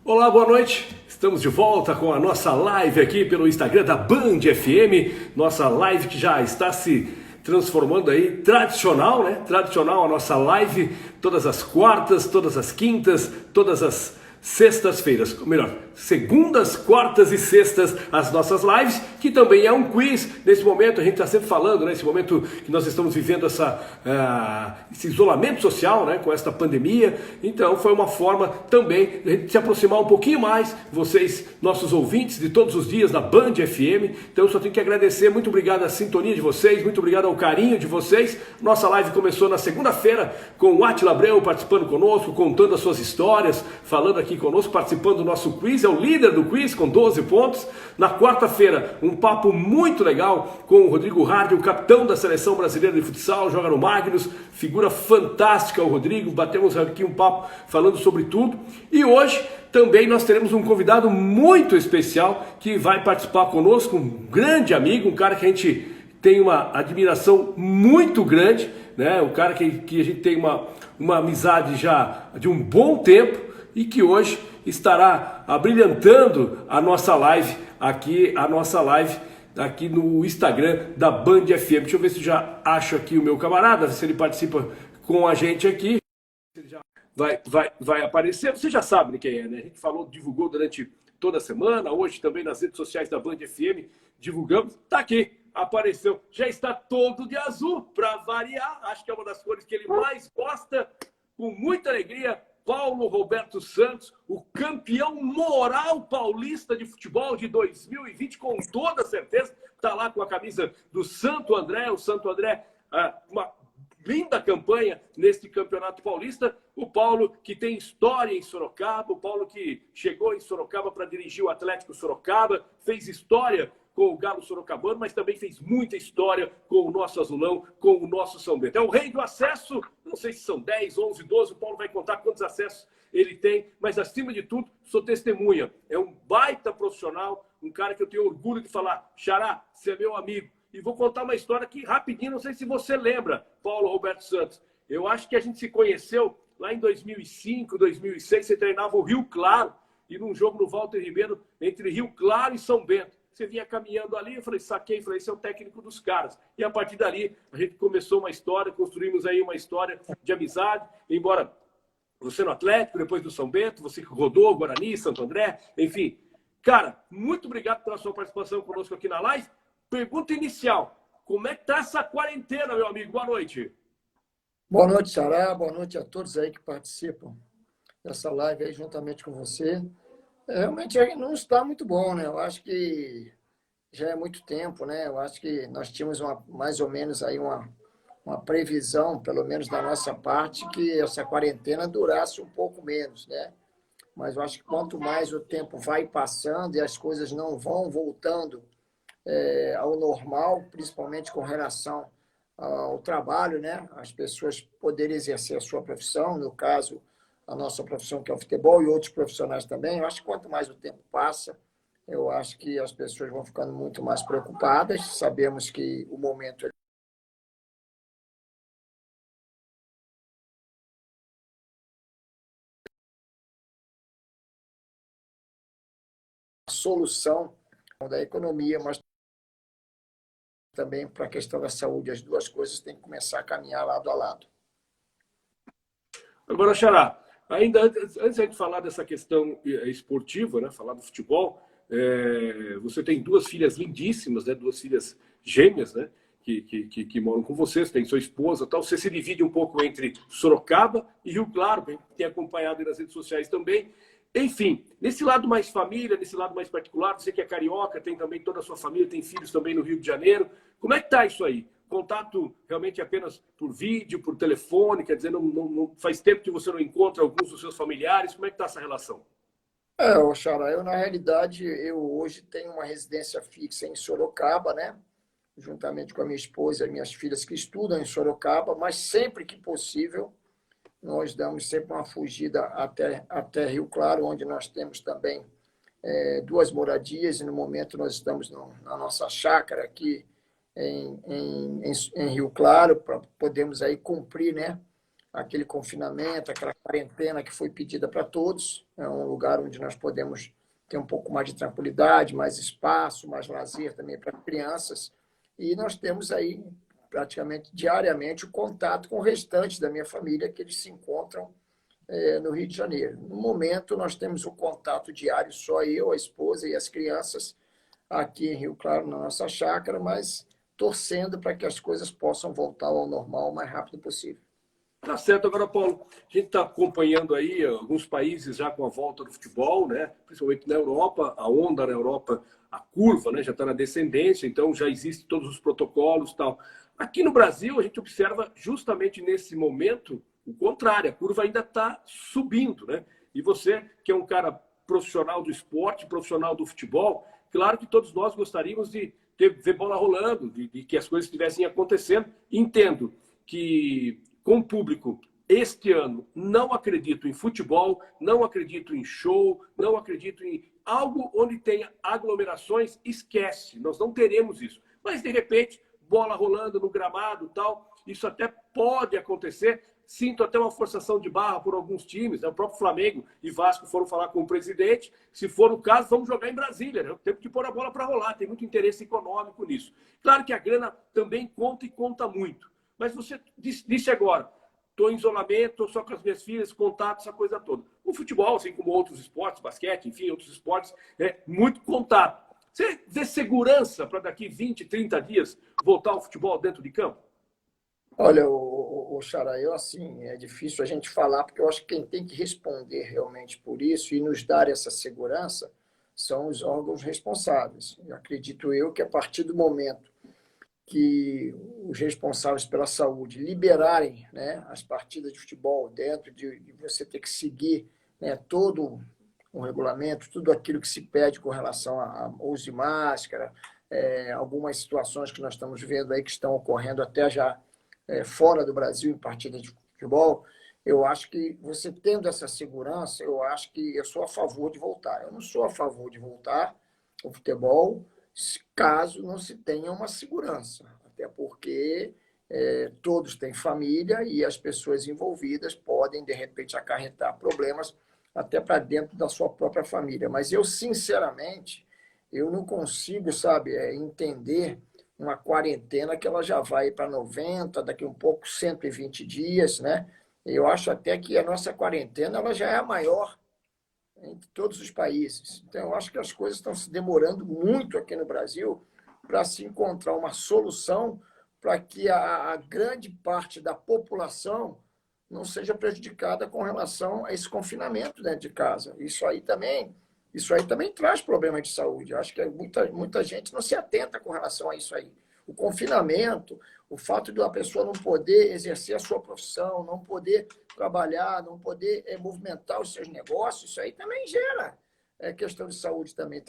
Olá, boa noite. Estamos de volta com a nossa live aqui pelo Instagram da Band FM. Nossa live que já está se transformando aí tradicional, né? Tradicional a nossa live todas as quartas, todas as quintas, todas as sextas-feiras, ou melhor, segundas, quartas e sextas as nossas lives, que também é um quiz. Nesse momento a gente está sempre falando, né, nesse momento que nós estamos vivendo esse isolamento social, né, com esta pandemia. Então foi uma forma também de a gente se aproximar um pouquinho mais, vocês, nossos ouvintes de todos os dias da Band FM. Então eu só tenho que agradecer, muito obrigado à sintonia de vocês, muito obrigado ao carinho de vocês. Nossa live começou na segunda-feira com o Átila Abreu participando conosco, contando as suas histórias, falando aqui conosco, participando do nosso quiz, é o líder do quiz com 12 pontos. Na quarta-feira, um papo muito legal com o Rodrigo Hardy, o capitão da Seleção Brasileira de Futsal, joga no Magnus, figura fantástica o Rodrigo, batemos aqui um papo falando sobre tudo. E hoje também nós teremos um convidado muito especial que vai participar conosco, um grande amigo, um cara que a gente tem uma admiração muito grande, né? Um cara que a gente tem uma amizade já de um bom tempo, e que hoje estará abrilhantando a nossa live aqui, no Instagram da Band FM. Deixa eu ver se já acho aqui o meu camarada, se ele participa com a gente aqui. Ele já vai aparecer. Você já sabe quem é, né? A gente divulgou durante toda a semana, hoje também nas redes sociais da Band FM, divulgamos. Tá aqui, apareceu. Já está todo de azul, para variar. Acho que é uma das cores que ele mais gosta, com muita alegria. Paulo Roberto Santos, o campeão moral paulista de futebol de 2020, com toda certeza, está lá com a camisa do Santo André. O Santo André, uma linda campanha neste campeonato paulista. O Paulo, que tem história em Sorocaba, o Paulo que chegou em Sorocaba para dirigir o Atlético Sorocaba, fez história com o Galo Sorocabano, mas também fez muita história com o nosso Azulão, com o nosso São Bento. É o rei do acesso, não sei se são 10, 11, 12, o Paulo vai contar quantos acessos ele tem, mas acima de tudo, sou testemunha. É um baita profissional, um cara que eu tenho orgulho de falar, Xará, você é meu amigo. E vou contar uma história aqui rapidinho, não sei se você lembra, Paulo Roberto Santos. Eu acho que a gente se conheceu lá em 2005, 2006, você treinava o Rio Claro, e num jogo no Walter Ribeiro, entre Rio Claro e São Bento. Você vinha caminhando ali, eu falei, saquei, falei, esse é o técnico dos caras. E a partir dali, a gente começou uma história, construímos aí uma história de amizade, embora você no Atlético, depois do São Bento, você rodou, Guarani, Santo André, enfim. Cara, muito obrigado pela sua participação conosco aqui na live. Pergunta inicial, como é que tá essa quarentena, meu amigo? Boa noite. Boa noite, Xará. Boa noite a todos aí que participam dessa live aí juntamente com você. Realmente não está muito bom, né? Eu acho que já é muito tempo, né? Eu acho que nós tínhamos mais ou menos aí uma previsão, pelo menos da nossa parte, que essa quarentena durasse um pouco menos, né? Mas eu acho que quanto mais o tempo vai passando e as coisas não vão voltando ao normal, principalmente com relação ao trabalho, né? As pessoas poderem exercer a sua profissão, no caso, a nossa profissão, que é o futebol, e outros profissionais também. Eu acho que quanto mais o tempo passa, eu acho que as pessoas vão ficando muito mais preocupadas. Sabemos que o momento é a solução da economia, mas também para a questão da saúde. As duas coisas têm que começar a caminhar lado a lado. Agora, Xará, ainda antes de falar dessa questão esportiva, né, falar do futebol, você tem duas filhas lindíssimas, né, duas filhas gêmeas, né, que moram com você tem sua esposa, tal. Você se divide um pouco entre Sorocaba e Rio Claro, que tem acompanhado aí nas redes sociais também. Enfim, nesse lado mais família, nesse lado mais particular, você que é carioca, tem também toda a sua família, tem filhos também no Rio de Janeiro. Como é que tá isso aí? Contato realmente apenas por vídeo, por telefone? Quer dizer, não faz tempo que você não encontra alguns dos seus familiares. Como é que está essa relação? Xará, na realidade, eu hoje tenho uma residência fixa em Sorocaba, né? Juntamente com a minha esposa e minhas filhas que estudam em Sorocaba, mas sempre que possível, nós damos sempre uma fugida até Rio Claro, onde nós temos também duas moradias, e no momento nós estamos na nossa chácara aqui em Rio Claro, para podermos aí cumprir, né, aquele confinamento, aquela quarentena que foi pedida para todos. É um lugar onde nós podemos ter um pouco mais de tranquilidade, mais espaço, mais lazer também para crianças. E nós temos aí praticamente diariamente o contato com o restante da minha família, que eles se encontram no Rio de Janeiro. No momento, nós temos o contato diário, só eu, a esposa e as crianças, aqui em Rio Claro, na nossa chácara, mas torcendo para que as coisas possam voltar ao normal o mais rápido possível. Tá certo. Agora, Paulo, a gente está acompanhando aí alguns países já com a volta do futebol, né? Principalmente na Europa, a onda na Europa, a curva, né? Já está na descendência, então já existem todos os protocolos e tal. Aqui no Brasil, a gente observa justamente nesse momento o contrário, a curva ainda está subindo, né? E você, que é um cara profissional do esporte, profissional do futebol, claro que todos nós gostaríamos de ver bola rolando, de que as coisas estivessem acontecendo. Entendo que com o público, este ano, não acredito em futebol, não acredito em show, não acredito em algo onde tenha aglomerações, esquece, nós não teremos isso. Mas, de repente, bola rolando no gramado tal, isso até pode acontecer. Sinto até uma forçação de barra por alguns times, né? O próprio Flamengo e Vasco foram falar com o presidente. Se for o caso, vamos jogar em Brasília, né? Temos que pôr a bola para rolar, tem muito interesse econômico nisso. Claro que a grana também conta e conta muito. Mas você disse agora, estou em isolamento, estou só com as minhas filhas, contato, essa coisa toda. O futebol, assim como outros esportes, basquete, enfim, outros esportes, é muito contato. Você vê segurança para daqui 20, 30 dias voltar ao futebol dentro de campo? Olha, o Xará, eu assim, é difícil a gente falar, porque eu acho que quem tem que responder realmente por isso e nos dar essa segurança são os órgãos responsáveis. Eu acredito eu que a partir do momento que os responsáveis pela saúde liberarem, né, as partidas de futebol dentro de você ter que seguir, né, todo o regulamento, tudo aquilo que se pede com relação a uso de máscara, algumas situações que nós estamos vendo aí que estão ocorrendo até já fora do Brasil em partidas de futebol, eu acho que você tendo essa segurança, eu acho que eu sou a favor de voltar. Eu não sou a favor de voltar ao futebol caso não se tenha uma segurança, até porque todos têm família e as pessoas envolvidas podem, de repente, acarretar problemas até para dentro da sua própria família. Mas eu, sinceramente, eu não consigo, sabe, entender uma quarentena que ela já vai para 90, daqui um pouco 120 dias, né? Eu acho até que a nossa quarentena ela já é a maior entre todos os países. Então, eu acho que as coisas estão se demorando muito aqui no Brasil para se encontrar uma solução para que a grande parte da população não seja prejudicada com relação a esse confinamento dentro de casa. Isso aí também traz problemas de saúde. Eu acho que muita gente não se atenta com relação a isso aí. O confinamento, o fato de uma pessoa não poder exercer a sua profissão, não poder trabalhar, não poder movimentar os seus negócios, isso aí também gera questão de saúde também.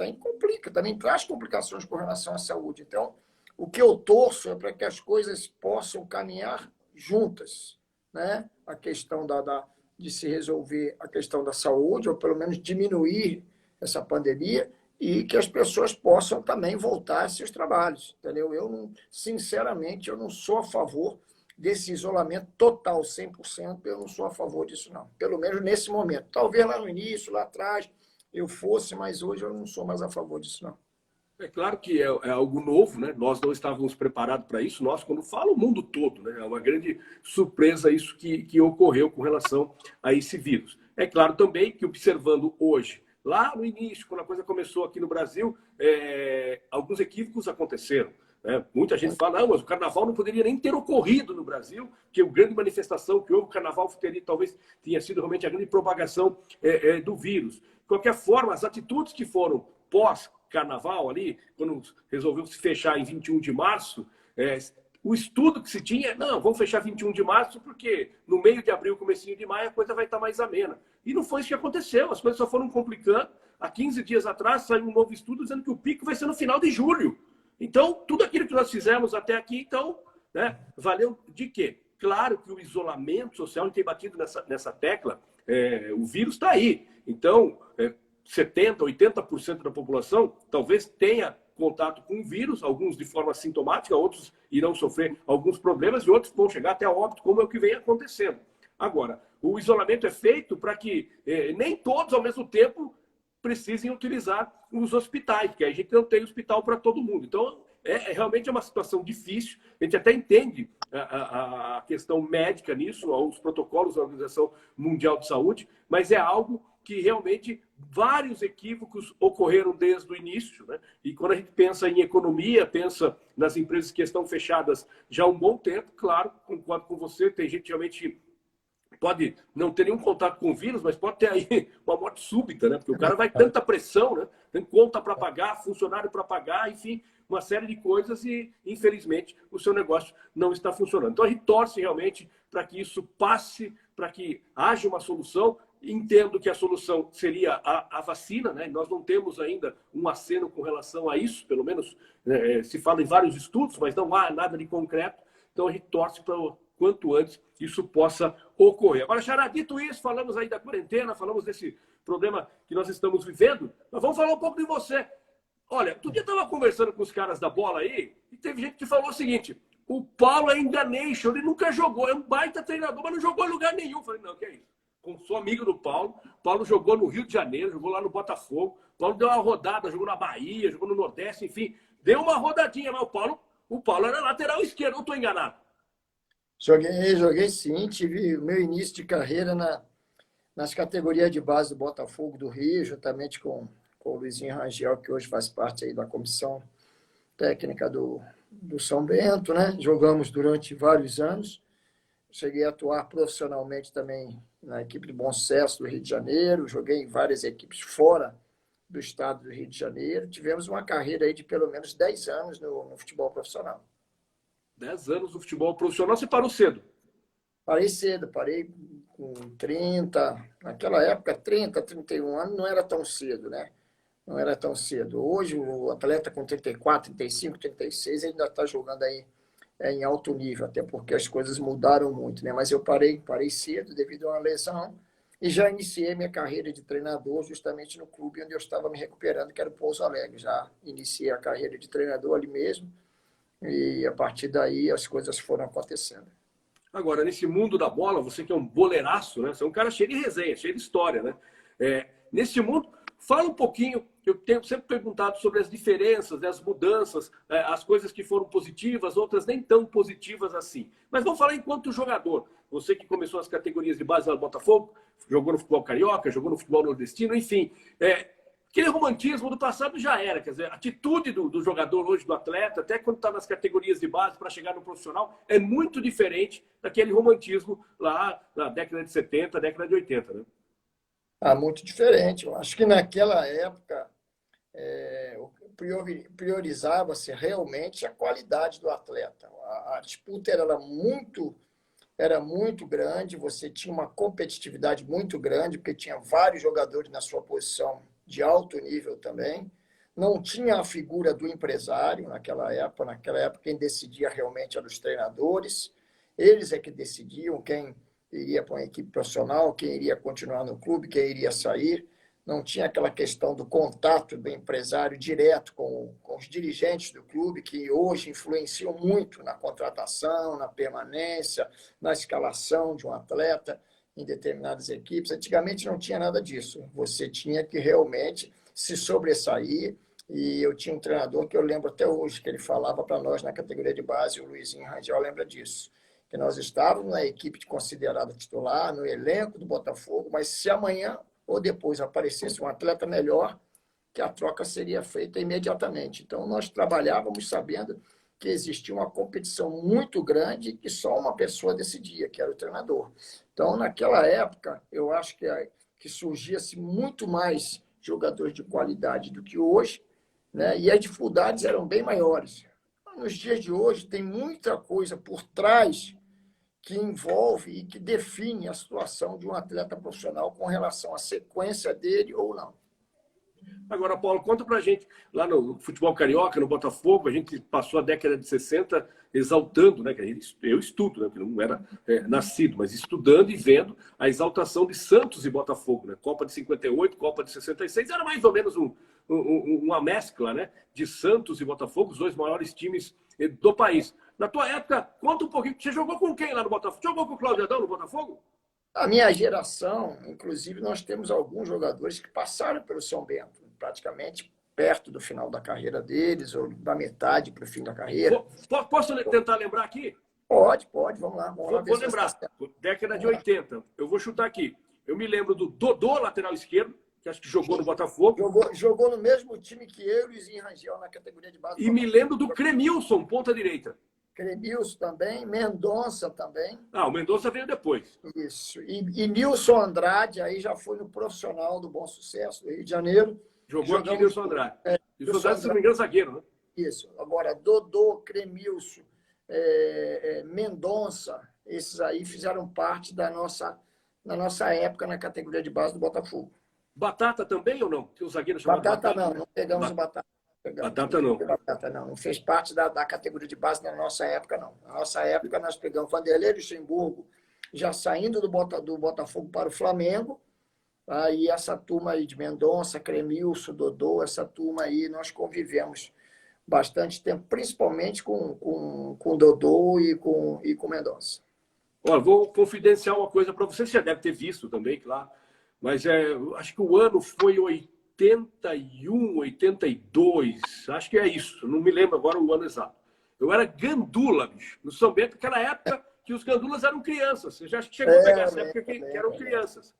Também traz complicações com relação à saúde. Então, o que eu torço é para que as coisas possam caminhar juntas, né? A questão de se resolver a questão da saúde, ou pelo menos diminuir essa pandemia, e que as pessoas possam também voltar a seus trabalhos, entendeu? Sinceramente, eu não sou a favor desse isolamento total, 100%, eu não sou a favor disso, não. Pelo menos nesse momento. Talvez lá no início, lá atrás, eu fosse, mas hoje eu não sou mais a favor disso, não. É claro que é algo novo, né? Nós não estávamos preparados para isso. Nós, quando falo, o mundo todo, né? É uma grande surpresa isso que ocorreu com relação a esse vírus. É claro também que, observando hoje, lá no início, quando a coisa começou aqui no Brasil, alguns equívocos aconteceram. Né? Muita gente fala, não, mas o carnaval não poderia nem ter ocorrido no Brasil, que a grande manifestação que houve, o carnaval talvez tenha sido realmente a grande propagação do vírus. De qualquer forma, as atitudes que foram pós-carnaval ali, quando resolveu se fechar em 21 de março, o estudo que se tinha, não, vamos fechar 21 de março porque no meio de abril, comecinho de maio, a coisa vai estar mais amena. E não foi isso que aconteceu, as coisas só foram complicando. Há 15 dias atrás saiu um novo estudo dizendo que o pico vai ser no final de julho. Então, tudo aquilo que nós fizemos até aqui, então, né, valeu de quê? Claro que o isolamento social, a gente tem batido nessa tecla, o vírus está aí. Então, 70%, 80% da população talvez tenha contato com o vírus, alguns de forma sintomática, outros irão sofrer alguns problemas e outros vão chegar até a óbito, como é o que vem acontecendo. Agora, o isolamento é feito para que nem todos, ao mesmo tempo, precisem utilizar os hospitais, porque a gente não tem hospital para todo mundo. Então, realmente é uma situação difícil. A gente até entende a questão médica nisso, os protocolos da Organização Mundial de Saúde, mas é algo que realmente vários equívocos ocorreram desde o início, né? E quando a gente pensa em economia, pensa nas empresas que estão fechadas já há um bom tempo, claro, concordo com você, tem gente realmente pode não ter nenhum contato com o vírus, mas pode ter aí uma morte súbita, né? Porque o cara vai tanta pressão, né? Tem conta para pagar, funcionário para pagar, enfim, uma série de coisas e, infelizmente, o seu negócio não está funcionando. Então, a gente torce realmente para que isso passe, para que haja uma solução. Entendo que a solução seria a vacina, né? Nós não temos ainda um aceno com relação a isso, pelo menos se fala em vários estudos, mas não há nada de concreto. Então, a gente torce para quanto antes isso possa ocorrer. Agora, Xará, dito isso, falamos aí da quarentena, falamos desse problema que nós estamos vivendo, mas vamos falar um pouco de você. Olha, outro dia eu estava conversando com os caras da bola aí, e teve gente que falou o seguinte: o Paulo é enganation, ele nunca jogou, é um baita treinador, mas não jogou em lugar nenhum. Eu falei, não, que é isso? Sou amigo do Paulo, Paulo jogou no Rio de Janeiro, jogou lá no Botafogo, Paulo deu uma rodada, jogou na Bahia, jogou no Nordeste, enfim, deu uma rodadinha, mas o Paulo era lateral esquerdo, não estou enganado. Joguei sim, tive o meu início de carreira nas categorias de base do Botafogo do Rio, juntamente com o Luizinho Rangel, que hoje faz parte aí da comissão técnica do São Bento, né? Jogamos durante vários anos. Cheguei a atuar profissionalmente também na equipe de Bom Sucesso do Rio de Janeiro, joguei em várias equipes fora do estado do Rio de Janeiro. Tivemos uma carreira aí de pelo menos 10 anos no futebol profissional. 10 anos no futebol profissional, você parou cedo? Parei cedo, parei com 30, naquela época 30, 31 anos não era tão cedo, né? Não era tão cedo. Hoje o atleta com 34, 35, 36 ainda está jogando aí em alto nível, até porque as coisas mudaram muito, né? Mas eu parei cedo devido a uma lesão e já iniciei minha carreira de treinador justamente no clube onde eu estava me recuperando, que era o Pouso Alegre. Já iniciei a carreira de treinador ali mesmo e a partir daí as coisas foram acontecendo. Agora, nesse mundo da bola, você que é um boleiraço, né? Você é um cara cheio de resenha, cheio de história, né? Nesse mundo, fala um pouquinho, eu tenho sempre perguntado sobre as diferenças, né, as mudanças, as coisas que foram positivas, outras nem tão positivas assim. Mas vamos falar enquanto jogador. Você que começou as categorias de base lá do Botafogo, jogou no futebol carioca, jogou no futebol nordestino, enfim. Aquele romantismo do passado já era, quer dizer, a atitude do jogador hoje, do atleta, até quando está nas categorias de base para chegar no profissional, é muito diferente daquele romantismo lá na década de 70, década de 80, né? Muito diferente. Eu acho que naquela época priorizava-se realmente a qualidade do atleta. A disputa era muito grande, você tinha uma competitividade muito grande, porque tinha vários jogadores na sua posição de alto nível também. Não tinha a figura do empresário naquela época. Naquela época, quem decidia realmente eram os treinadores. Eles é que decidiam quem iria para uma equipe profissional, quem iria continuar no clube, quem iria sair. Não tinha aquela questão do contato do empresário direto com os dirigentes do clube, que hoje influenciam muito na contratação, na permanência, na escalação de um atleta em determinadas equipes. Antigamente não tinha nada disso. Você tinha que realmente se sobressair. E eu tinha um treinador que eu lembro até hoje, que ele falava para nós na categoria de base, o Luizinho Rangel lembra disso, que nós estávamos na equipe considerada titular, no elenco do Botafogo, mas se amanhã ou depois aparecesse um atleta melhor, que a troca seria feita imediatamente. Então, nós trabalhávamos sabendo que existia uma competição muito grande que só uma pessoa decidia, que era o treinador. Então, naquela época, eu acho que surgia-se muito mais jogadores de qualidade do que hoje, né? E as dificuldades eram bem maiores. Nos dias de hoje, tem muita coisa por trás que envolve e que define a situação de um atleta profissional com relação à sequência dele ou não. Agora, Paulo, conta pra gente, lá no futebol carioca, no Botafogo, a gente passou a década de 60 exaltando, né? Eu estudo, né? Porque não era nascido, mas estudando e vendo a exaltação de Santos e Botafogo, né? Copa de 58, Copa de 66, era mais ou menos uma mescla, né? De Santos e Botafogo, os dois maiores times do país. Na tua época, conta um pouquinho, você jogou com quem lá no Botafogo? Jogou com o Cláudio Adão no Botafogo? A minha geração, inclusive, nós temos alguns jogadores que passaram pelo São Bento, praticamente perto do final da carreira deles, ou da metade para o fim da carreira. Posso tentar lembrar aqui? Pode, vamos lá. Vou lembrar. Década de 80. Eu vou chutar aqui. Eu me lembro do Dodô, lateral esquerdo, que acho que jogou no Botafogo. Jogou no mesmo time que eu e o Luizinho Rangel na categoria de base. E me lembro do Cremilson, ponta direita. Cremilson também, Mendonça também. O Mendonça veio depois. Isso. E Nilson Andrade, aí já foi no profissional do Bom Sucesso do Rio de Janeiro. Jogou aqui Nilson Andrade. Nilson Andrade, se não me engano, zagueiro, né? Isso. Agora, Dodô, Cremilson, Mendonça, esses aí fizeram parte da nossa época na categoria de base do Botafogo. Batata também ou não? Tem um zagueiro chamado Batata não pegamos o Batata. Batata não. Batata não fez parte da categoria de base na nossa época, não. Na nossa época, nós pegamos Vanderlei Luxemburgo, já saindo do Botafogo para o Flamengo. Aí essa turma aí de Mendonça, Cremilson, Dodô, essa turma aí, nós convivemos bastante tempo, principalmente com Dodô e com Mendonça. Olha, vou confidenciar uma coisa para você já deve ter visto também, claro. Mas acho que o ano foi 81, 82, acho que é isso. Não me lembro agora o ano exato. Eu era gandula, bicho, no São Bento, naquela época que os gandulas eram crianças. Você já chegou a pegar essa época que eram crianças.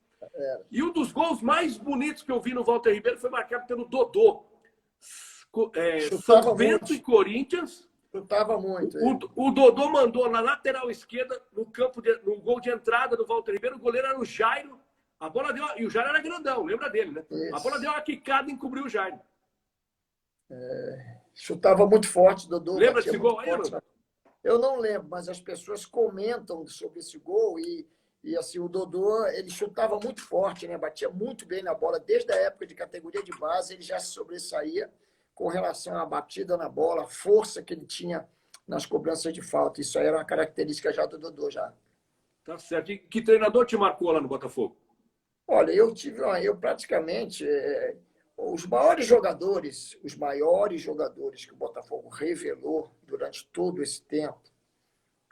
E um dos gols mais bonitos que eu vi no Walter Ribeiro foi marcado pelo Dodô. São Bento e Corinthians. Chutava muito. O Dodô mandou na lateral esquerda, no gol de entrada do Walter Ribeiro, o goleiro era o Jairo. A bola deu. E o Jairo era grandão, lembra dele, né? Isso. A bola deu uma quicada e encobriu o Jairo. Chutava muito forte, Dodô. Lembra desse gol aí, mano? Eu não lembro, mas as pessoas comentam sobre esse gol e assim, o Dodô, ele chutava muito forte, né? Batia muito bem na bola. Desde a época de categoria de base, ele já se sobressaía com relação à batida na bola, a força que ele tinha nas cobranças de falta. Isso aí era uma característica já do Dodô, já. Tá certo. E que treinador te marcou lá no Botafogo? Olha, eu praticamente... os maiores jogadores que o Botafogo revelou durante todo esse tempo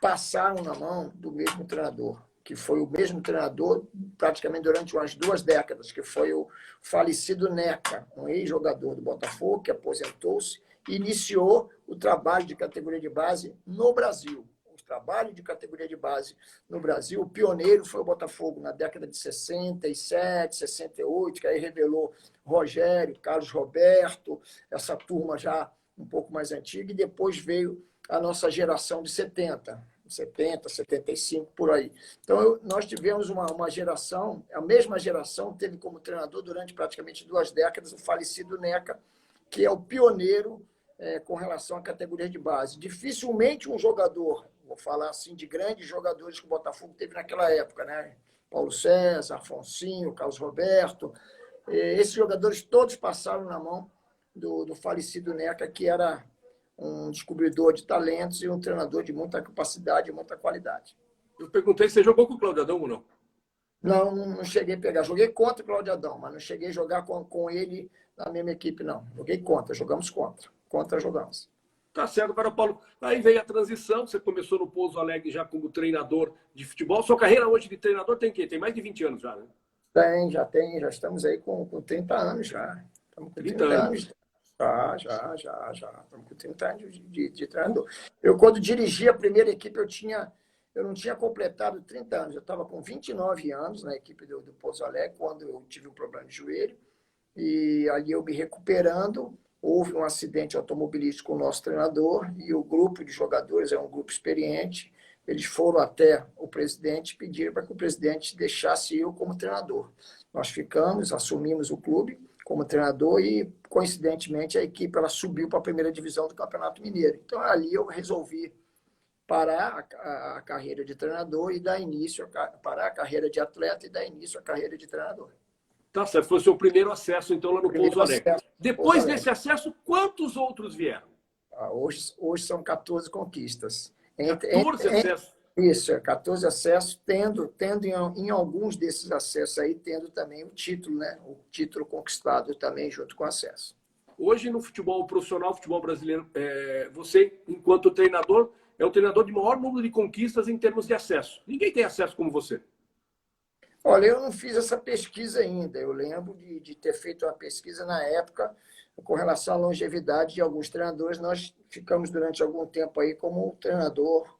passaram na mão do mesmo treinador, que foi o mesmo treinador praticamente durante umas 2 décadas, que foi o falecido Neca, um ex-jogador do Botafogo que aposentou-se e iniciou o trabalho de categoria de base no Brasil. O trabalho de categoria de base no Brasil, o pioneiro foi o Botafogo na década de 67, 68, que aí revelou Rogério, Carlos Roberto, essa turma já um pouco mais antiga, e depois veio a nossa geração de 70, 75, por aí. Então, nós tivemos uma geração, a mesma geração teve como treinador durante praticamente 2 décadas o falecido Neca, que é o pioneiro com relação à categoria de base. Dificilmente um jogador, vou falar assim, de grandes jogadores que o Botafogo teve naquela época, né? Paulo César, Afonsinho, Carlos Roberto, esses jogadores todos passaram na mão do falecido Neca, que era um descobridor de talentos e um treinador de muita capacidade e muita qualidade. Eu perguntei se você jogou com o Cláudio Adão ou não. Não cheguei a pegar. Joguei contra o Cláudio Adão, mas não cheguei a jogar com ele na mesma equipe, não. Joguei contra, jogamos contra. Contra jogamos. Tá certo, cara, Paulo. Aí veio a transição, você começou no Pouso Alegre já como treinador de futebol. Sua carreira hoje de treinador tem o quê? Tem mais de 20 anos já, né? Já estamos aí com 30 anos já. Estamos com 30 anos. Já. Estamos com 30 anos de treinador. Eu, quando dirigi a primeira equipe, eu não tinha completado 30 anos. Eu estava com 29 anos na equipe do Pouso Alegre, quando eu tive um problema de joelho. E ali eu me recuperando, houve um acidente automobilístico com o nosso treinador e o grupo de jogadores é um grupo experiente. Eles foram até o presidente e pediram para que o presidente deixasse eu como treinador. Nós ficamos, assumimos o clube como treinador e, coincidentemente, a equipe ela subiu para a primeira divisão do Campeonato Mineiro. Então, ali eu resolvi parar a carreira de treinador e dar início, parar a carreira de atleta e dar início à carreira de treinador. Tá certo, foi o seu primeiro acesso, então, lá no Pouso Alegre. Depois desse acesso, quantos outros vieram? Hoje são 14 conquistas. 14 acessos? Isso, 14 acessos, tendo em alguns desses acessos aí, tendo também o título, né? O título conquistado também junto com o acesso. Hoje, no futebol profissional, futebol brasileiro, você, enquanto treinador, é o treinador de maior número de conquistas em termos de acesso. Ninguém tem acesso como você. Olha, eu não fiz essa pesquisa ainda. Eu lembro de ter feito uma pesquisa na época com relação à longevidade de alguns treinadores. Nós ficamos durante algum tempo aí como o treinador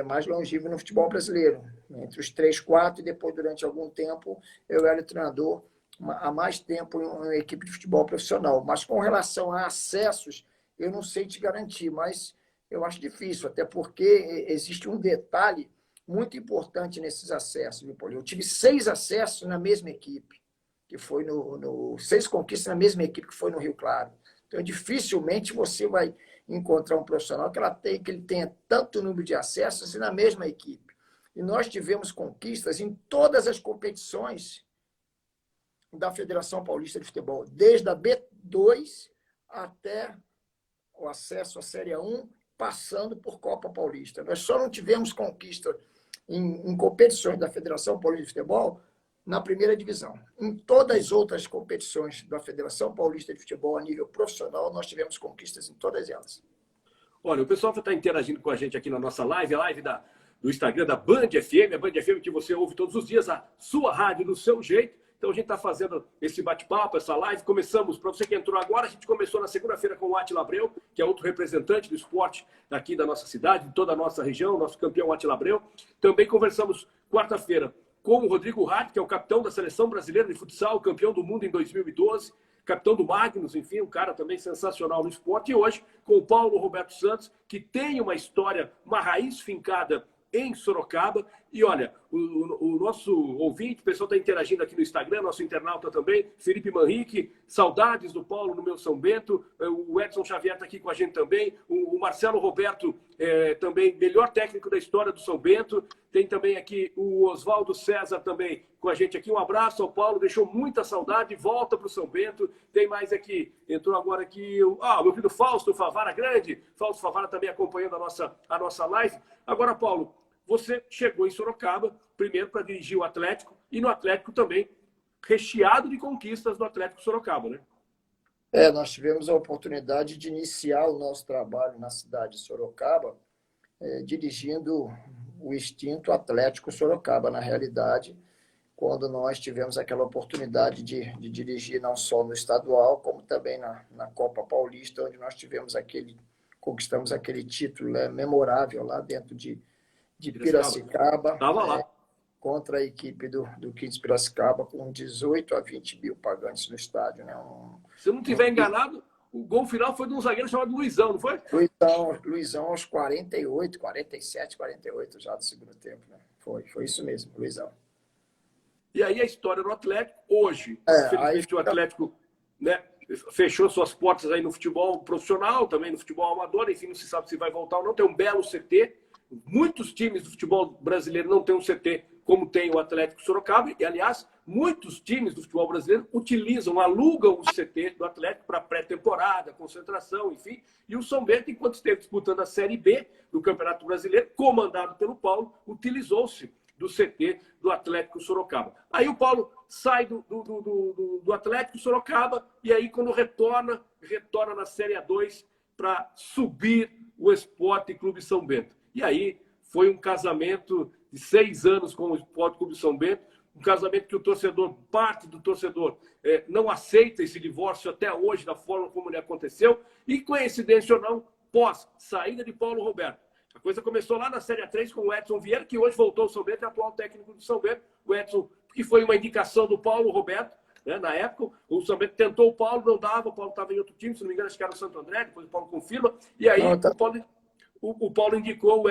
mais longevo no futebol brasileiro. Entre os três, quatro, e depois, durante algum tempo, eu era o treinador há mais tempo em uma equipe de futebol profissional. Mas com relação a acessos, eu não sei te garantir, mas eu acho difícil, até porque existe um detalhe muito importante nesses acessos, viu, Paulo? Eu tive 6 acessos na mesma equipe, que foi 6 conquistas na mesma equipe que foi no Rio Claro. Então, dificilmente você vai encontrar um profissional que ele tenha tanto número de acessos e na mesma equipe. E nós tivemos conquistas em todas as competições da Federação Paulista de Futebol, desde a B2 até o acesso à Série 1, passando por Copa Paulista. Nós só não tivemos conquista em competições da Federação Paulista de Futebol na primeira divisão. Em todas as outras competições da Federação Paulista de Futebol a nível profissional, nós tivemos conquistas em todas elas. Olha, o pessoal está interagindo com a gente aqui na nossa live, a live do Instagram da Band FM, a Band FM que você ouve todos os dias, a sua rádio do seu jeito. Então a gente está fazendo esse bate-papo, essa live. Começamos, para você que entrou agora, a gente começou na segunda-feira com o Átila Abreu, que é outro representante do esporte aqui da nossa cidade, de toda a nossa região, nosso campeão Átila Abreu. Também conversamos quarta-feira com o Rodrigo Hart, que é o capitão da Seleção Brasileira de Futsal, campeão do mundo em 2012, capitão do Magnus, enfim, um cara também sensacional no esporte. E hoje com o Paulo Roberto Santos, que tem uma história, uma raiz fincada em Sorocaba. E olha, o nosso ouvinte, o pessoal está interagindo aqui no Instagram, nosso internauta também, Felipe Manrique, saudades do Paulo no meu São Bento, o Edson Xavier está aqui com a gente também, o Marcelo Roberto, também melhor técnico da história do São Bento, tem também aqui o Oswaldo César também com a gente aqui, um abraço ao Paulo, deixou muita saudade, volta para o São Bento. Tem mais aqui, entrou agora aqui, o meu filho Fausto Favara Grande, Fausto Favara também acompanhando a nossa live. Agora, Paulo, você chegou em Sorocaba, primeiro para dirigir o Atlético, e no Atlético também, recheado de conquistas do Atlético Sorocaba, né? Nós tivemos a oportunidade de iniciar o nosso trabalho na cidade de Sorocaba, dirigindo o extinto Atlético Sorocaba, na realidade, quando nós tivemos aquela oportunidade de dirigir não só no estadual, como também na Copa Paulista, onde nós conquistamos aquele título memorável lá dentro de Piracicaba, Estava lá. contra a equipe do 15 Piracicaba, com 18 a 20 mil pagantes no estádio. Né? Se eu não estiver enganado, o gol final foi de um zagueiro chamado Luizão, não foi? Luizão aos 48, 47, 48 já do segundo tempo. Né? Foi isso mesmo, Luizão. E aí a história do Atlético, hoje, infelizmente o Atlético, né, fechou suas portas aí no futebol profissional, também no futebol amador, enfim, não se sabe se vai voltar ou não, tem um belo CT. Muitos times do futebol brasileiro não têm um CT como tem o Atlético Sorocaba. E, aliás, muitos times do futebol brasileiro alugam o CT do Atlético para pré-temporada, concentração, enfim. E o São Bento, enquanto esteve disputando a Série B do Campeonato Brasileiro, comandado pelo Paulo, utilizou-se do CT do Atlético Sorocaba. Aí o Paulo sai do Atlético Sorocaba e aí, quando retorna na Série A2 para subir o Esporte Clube São Bento. E aí foi um casamento de 6 anos com o Esporte Clube São Bento, um casamento que parte do torcedor, não aceita esse divórcio até hoje, da forma como ele aconteceu, e coincidência ou não, pós saída de Paulo Roberto. A coisa começou lá na Série A3 com o Edson Vieira, que hoje voltou ao São Bento, é atual técnico do São Bento. O Edson, que foi uma indicação do Paulo Roberto, né, na época. O São Bento tentou o Paulo, não dava, o Paulo estava em outro time, se não me engano, acho que era o Santo André, depois o Paulo confirma. E aí o Paulo indicou o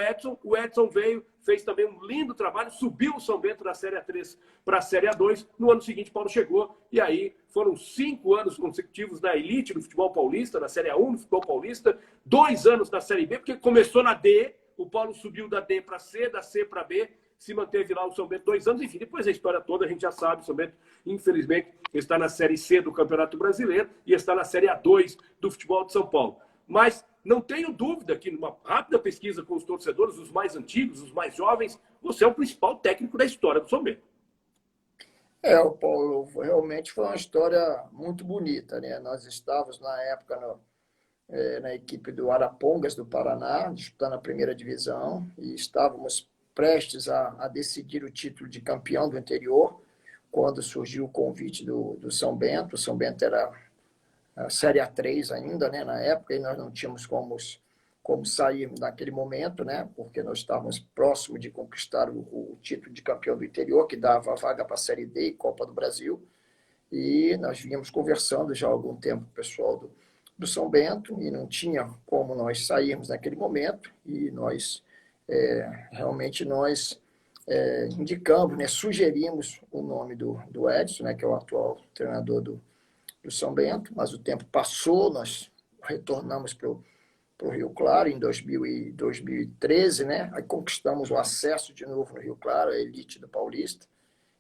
Edson veio, fez também um lindo trabalho, subiu o São Bento da Série A3 para a Série A2. No ano seguinte, Paulo chegou, e aí foram 5 anos consecutivos na elite do futebol paulista, na Série A1 do futebol paulista, 2 anos na Série B, porque começou na D, o Paulo subiu da D para C, da C para B, se manteve lá o São Bento 2 anos, enfim, depois a história toda a gente já sabe, o São Bento, infelizmente, está na Série C do Campeonato Brasileiro e está na Série A2 do futebol de São Paulo. Mas não tenho dúvida que, numa rápida pesquisa com os torcedores, os mais antigos, os mais jovens, você é o principal técnico da história do São Bento. O Paulo, realmente foi uma história muito bonita, né? Nós estávamos, na época, na equipe do Arapongas, do Paraná, disputando a primeira divisão, e estávamos prestes a decidir o título de campeão do interior, quando surgiu o convite do São Bento. O São Bento era a Série A3 ainda, né, na época, e nós não tínhamos como sair naquele momento, né, porque nós estávamos próximos de conquistar o título de campeão do interior, que dava a vaga para a Série D e Copa do Brasil. E nós vínhamos conversando já há algum tempo com o pessoal do São Bento, e não tinha como nós sairmos naquele momento, e nós realmente indicamos, né, sugerimos o nome do Edson, né, que é o atual treinador do São Bento, mas o tempo passou, nós retornamos para o Rio Claro em 2013, né, aí conquistamos o acesso de novo no Rio Claro, a elite do Paulista,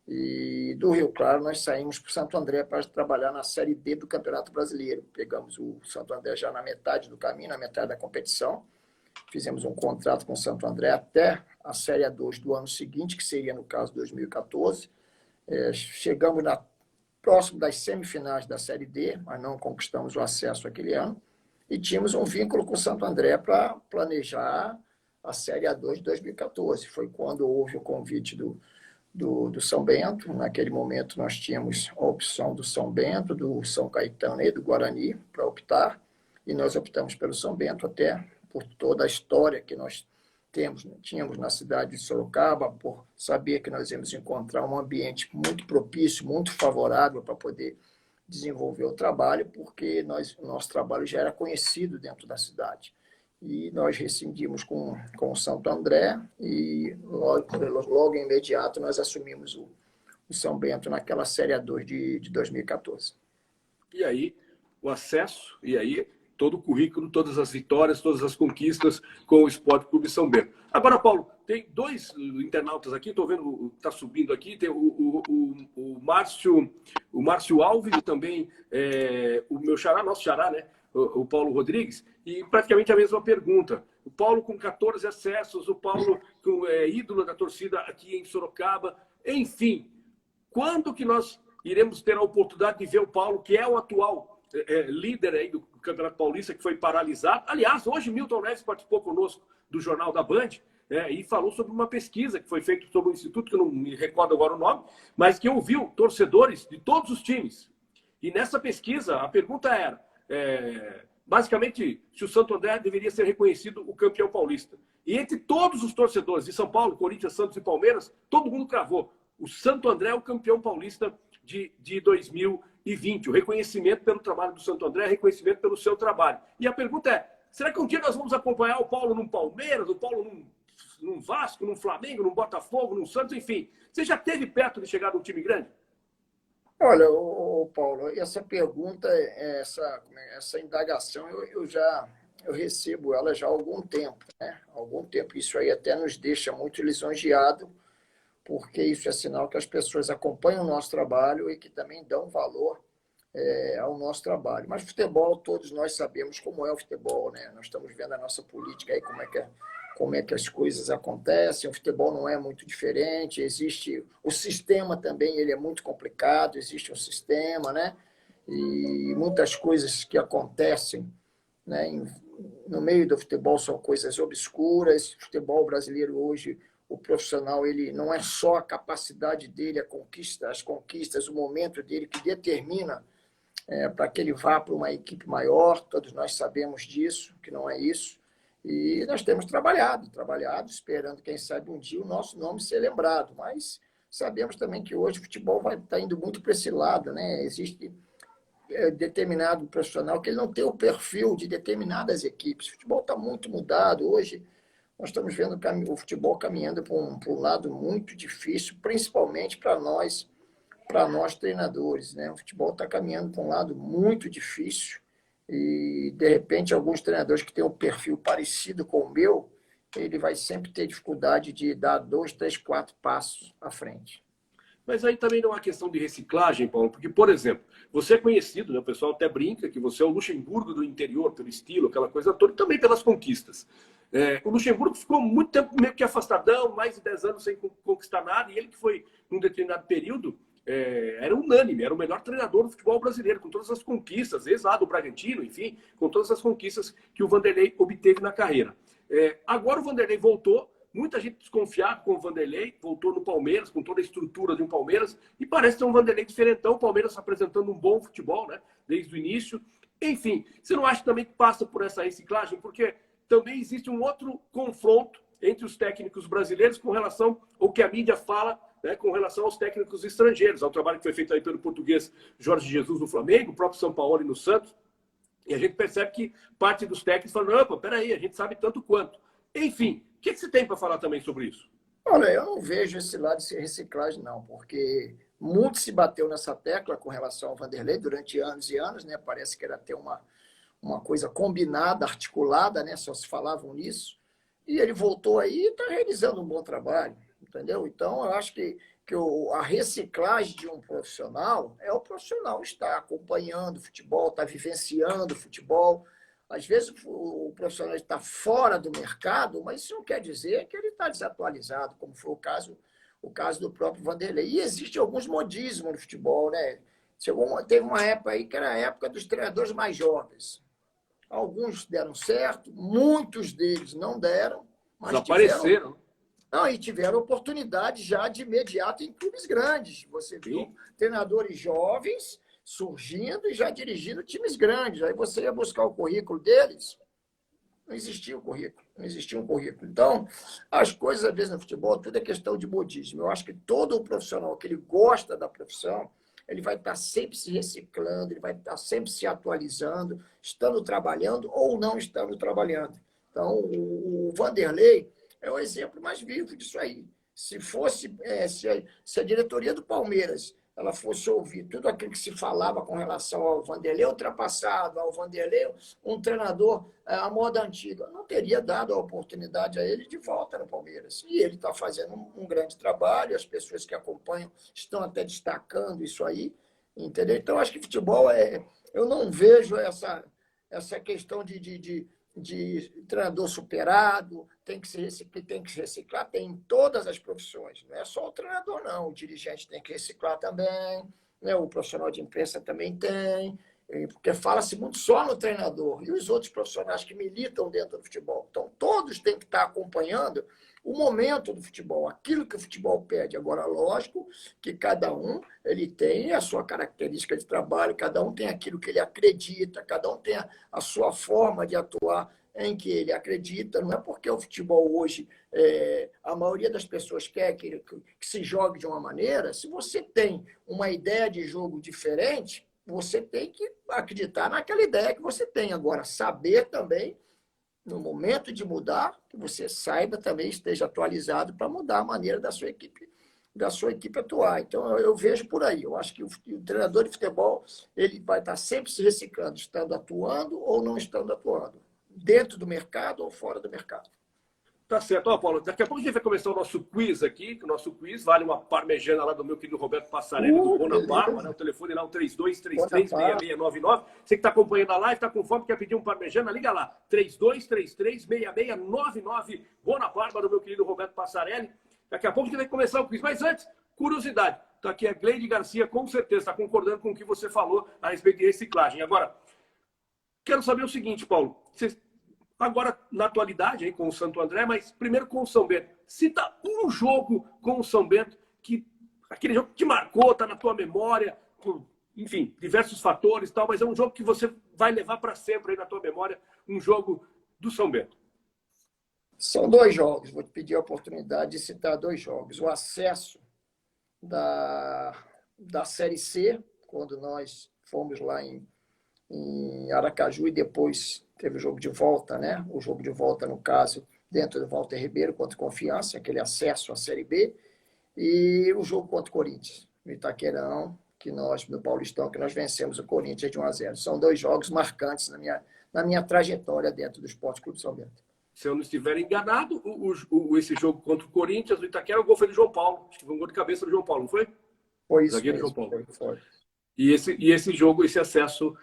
e do Rio Claro nós saímos para o Santo André para trabalhar na Série D do Campeonato Brasileiro. Pegamos o Santo André já na metade do caminho, na metade da competição. Fizemos um contrato com o Santo André até a Série A2 do ano seguinte, que seria, no caso, 2014. Chegamos próximo das semifinais da Série D, mas não conquistamos o acesso aquele ano. E tínhamos um vínculo com o Santo André para planejar a Série A2 de 2014. Foi quando houve o convite do São Bento. Naquele momento nós tínhamos a opção do São Bento, do São Caetano e do Guarani para optar, e nós optamos pelo São Bento até por toda a história que nós tínhamos na cidade de Sorocaba, por saber que nós íamos encontrar um ambiente muito propício, muito favorável para poder desenvolver o trabalho, porque o nosso trabalho já era conhecido dentro da cidade. E nós rescindimos com o Santo André e logo em imediato nós assumimos o São Bento naquela Série A2 de 2014. E aí, o acesso, e aí todo o currículo, todas as vitórias, todas as conquistas com o Esporte Clube São Bento. Agora, Paulo, tem dois internautas aqui, estou vendo, está subindo aqui, tem o Márcio Alves e também o meu xará, nosso xará, né? O Paulo Rodrigues, e praticamente a mesma pergunta. O Paulo com 14 acessos, o Paulo com ídolo da torcida aqui em Sorocaba. Enfim, quando que nós iremos ter a oportunidade de ver o Paulo, que é o atual líder aí do Campeonato Paulista, que foi paralisado? Aliás, hoje Milton Neves participou conosco do Jornal da Band, e falou sobre uma pesquisa que foi feita sobre um instituto, que eu não me recordo agora o nome, mas que ouviu torcedores de todos os times. E nessa pesquisa, a pergunta era, basicamente, se o Santo André deveria ser reconhecido o campeão paulista. E entre todos os torcedores de São Paulo, Corinthians, Santos e Palmeiras, todo mundo cravou: o Santo André é o campeão paulista de 2020. O reconhecimento pelo trabalho do Santo André, reconhecimento pelo seu trabalho. E a pergunta é, será que um dia nós vamos acompanhar o Paulo num Palmeiras, o Paulo num Vasco, num Flamengo, num Botafogo, num Santos, enfim? Você já esteve perto de chegar num time grande? Olha, Paulo, essa pergunta, essa indagação, eu recebo ela já há algum tempo, né? Há algum tempo. Isso aí até nos deixa muito lisonjeado, porque isso é sinal que as pessoas acompanham o nosso trabalho e que também dão valor ao nosso trabalho. Mas futebol, todos nós sabemos como é o futebol, né? Nós estamos vendo a nossa política aí, como é que as coisas acontecem. O futebol não é muito diferente, existe o sistema também, ele é muito complicado, existe um sistema, né? E muitas coisas que acontecem, né, no meio do futebol são coisas obscuras. O futebol brasileiro hoje, o profissional, ele não é só a capacidade dele, as conquistas, o momento dele que determina para que ele vá para uma equipe maior. Todos nós sabemos disso, que não é isso. E nós temos trabalhado, esperando, quem sabe, um dia o nosso nome ser lembrado. Mas sabemos também que hoje o futebol vai estar indo muito para esse lado, né? Existe determinado profissional que ele não tem o perfil de determinadas equipes. O futebol está muito mudado. Hoje nós estamos vendo o futebol caminhando para um lado muito difícil, principalmente para nós treinadores, né? O futebol está caminhando para um lado muito difícil. E, de repente, alguns treinadores que têm um perfil parecido com o meu, ele vai sempre ter dificuldade de dar 2, 3, 4 passos à frente. Mas aí também não há questão de reciclagem, Paulo, porque, por exemplo, você é conhecido, né? O pessoal até brinca que você é o Luxemburgo do interior, pelo estilo, aquela coisa toda, e também pelas conquistas. O Luxemburgo ficou muito tempo meio que afastadão, mais de 10 anos sem conquistar nada, e ele que foi, num determinado período, era unânime, era o melhor treinador do futebol brasileiro, com todas as conquistas, desde lá do Bragantino, enfim, com todas as conquistas que o Vanderlei obteve na carreira. Agora o Vanderlei voltou, muita gente desconfiava com o Vanderlei, voltou no Palmeiras, com toda a estrutura de um Palmeiras, e parece ser um Vanderlei diferentão, o Palmeiras apresentando um bom futebol, né? Desde o início. Enfim, você não acha também que passa por essa reciclagem? Porque também existe um outro confronto entre os técnicos brasileiros com relação ao que a mídia fala, né, com relação aos técnicos estrangeiros, ao trabalho que foi feito aí pelo português Jorge Jesus no Flamengo, o próprio São Paulo e no Santos. E a gente percebe que parte dos técnicos falam, não, peraí, a gente sabe tanto quanto. Enfim, o que você tem para falar também sobre isso? Olha, eu não vejo esse lado de reciclagem, não, porque muito se bateu nessa tecla com relação ao Vanderlei durante anos e anos, né? Parece que era ter uma coisa combinada, articulada, né? Só se falavam nisso. E ele voltou aí e está realizando um bom trabalho, entendeu? Então, eu acho que a reciclagem de um profissional é o profissional estar acompanhando o futebol, estar vivenciando o futebol. Às vezes o profissional está fora do mercado, mas isso não quer dizer que ele está desatualizado, como foi o caso do próprio Vanderlei. E existem alguns modismos no futebol, né? Teve uma época aí que era a época dos treinadores mais jovens. Alguns deram certo, muitos deles não deram, mas desapareceram. tiveram oportunidade já de imediato em clubes grandes. Você viu treinadores jovens surgindo e já dirigindo times grandes. Aí você ia buscar o currículo deles, não existia o currículo, não existia um currículo. Então, as coisas, às vezes, no futebol, tudo é questão de modismo. Eu acho que todo o profissional que ele gosta da profissão, ele vai estar sempre se reciclando, ele vai estar sempre se atualizando, estando trabalhando ou não estando trabalhando. Então, o Vanderlei é o exemplo mais vivo disso aí. Se fosse, se a diretoria do Palmeiras ela fosse ouvir tudo aquilo que se falava com relação ao Vanderlei ultrapassado, ao Vanderlei, um treinador à moda antiga, não teria dado a oportunidade a ele de volta no Palmeiras. E ele está fazendo um grande trabalho, as pessoas que acompanham estão até destacando isso aí, entendeu? Então, acho que futebol eu não vejo essa questão de treinador superado, tem que se reciclar, tem em todas as profissões. Não é só o treinador, não. O dirigente tem que reciclar também, né? O profissional de imprensa também tem, porque fala-se muito só no treinador e os outros profissionais que militam dentro do futebol. Então, todos têm que estar acompanhando o momento do futebol, aquilo que o futebol pede. Agora, lógico que cada um ele tem a sua característica de trabalho, cada um tem aquilo que ele acredita, cada um tem a sua forma de atuar em que ele acredita. Não é porque o futebol hoje, a maioria das pessoas quer que se jogue de uma maneira. Se você tem uma ideia de jogo diferente, você tem que acreditar naquela ideia que você tem. Agora, saber também, no momento de mudar, que você saiba também, esteja atualizado para mudar a maneira da sua equipe atuar. Então, eu vejo por aí. Eu acho que o treinador de futebol ele vai estar sempre se reciclando, estando atuando ou não estando atuando, dentro do mercado ou fora do mercado. Tá certo. Ó, Paulo, daqui a pouco a gente vai começar o nosso quiz aqui, que o nosso quiz vale uma parmegiana lá do meu querido Roberto Passarelli, do Bonaparma, né? O telefone lá é o 3233-6699. Você que está acompanhando a live, está com fome, quer pedir um parmegiana, liga lá, 3233-6699, Bonaparma, do meu querido Roberto Passarelli. Daqui a pouco a gente vai começar o quiz, mas antes, curiosidade. Tá aqui a Gleide Garcia, com certeza, está concordando com o que você falou a respeito de reciclagem. Agora, quero saber o seguinte, Paulo, agora, na atualidade, aí, com o Santo André, mas primeiro com o São Bento. Cita um jogo com o São Bento, aquele jogo que te marcou, está na tua memória, por, enfim, diversos fatores e tal, mas é um jogo que você vai levar para sempre aí na tua memória, um jogo do São Bento. São 2 jogos, vou te pedir a oportunidade de citar 2 jogos. O acesso da Série C, quando nós fomos lá em Aracaju e depois teve o jogo de volta, né? O jogo de volta, no caso, dentro do Walter Ribeiro contra o Confiança, aquele acesso à Série B, e o jogo contra o Corinthians, no Itaquerão, no Paulistão, que nós vencemos o Corinthians de 1-0. São 2 jogos marcantes na minha trajetória dentro do Esporte Clube São Bento. Se eu não estiver enganado, esse jogo contra o Corinthians, no Itaquera, o gol foi do João Paulo. Acho que foi um gol de cabeça do João Paulo, não foi? Foi isso Zagueiro mesmo, João Paulo. Foi. E esse jogo, esse acesso,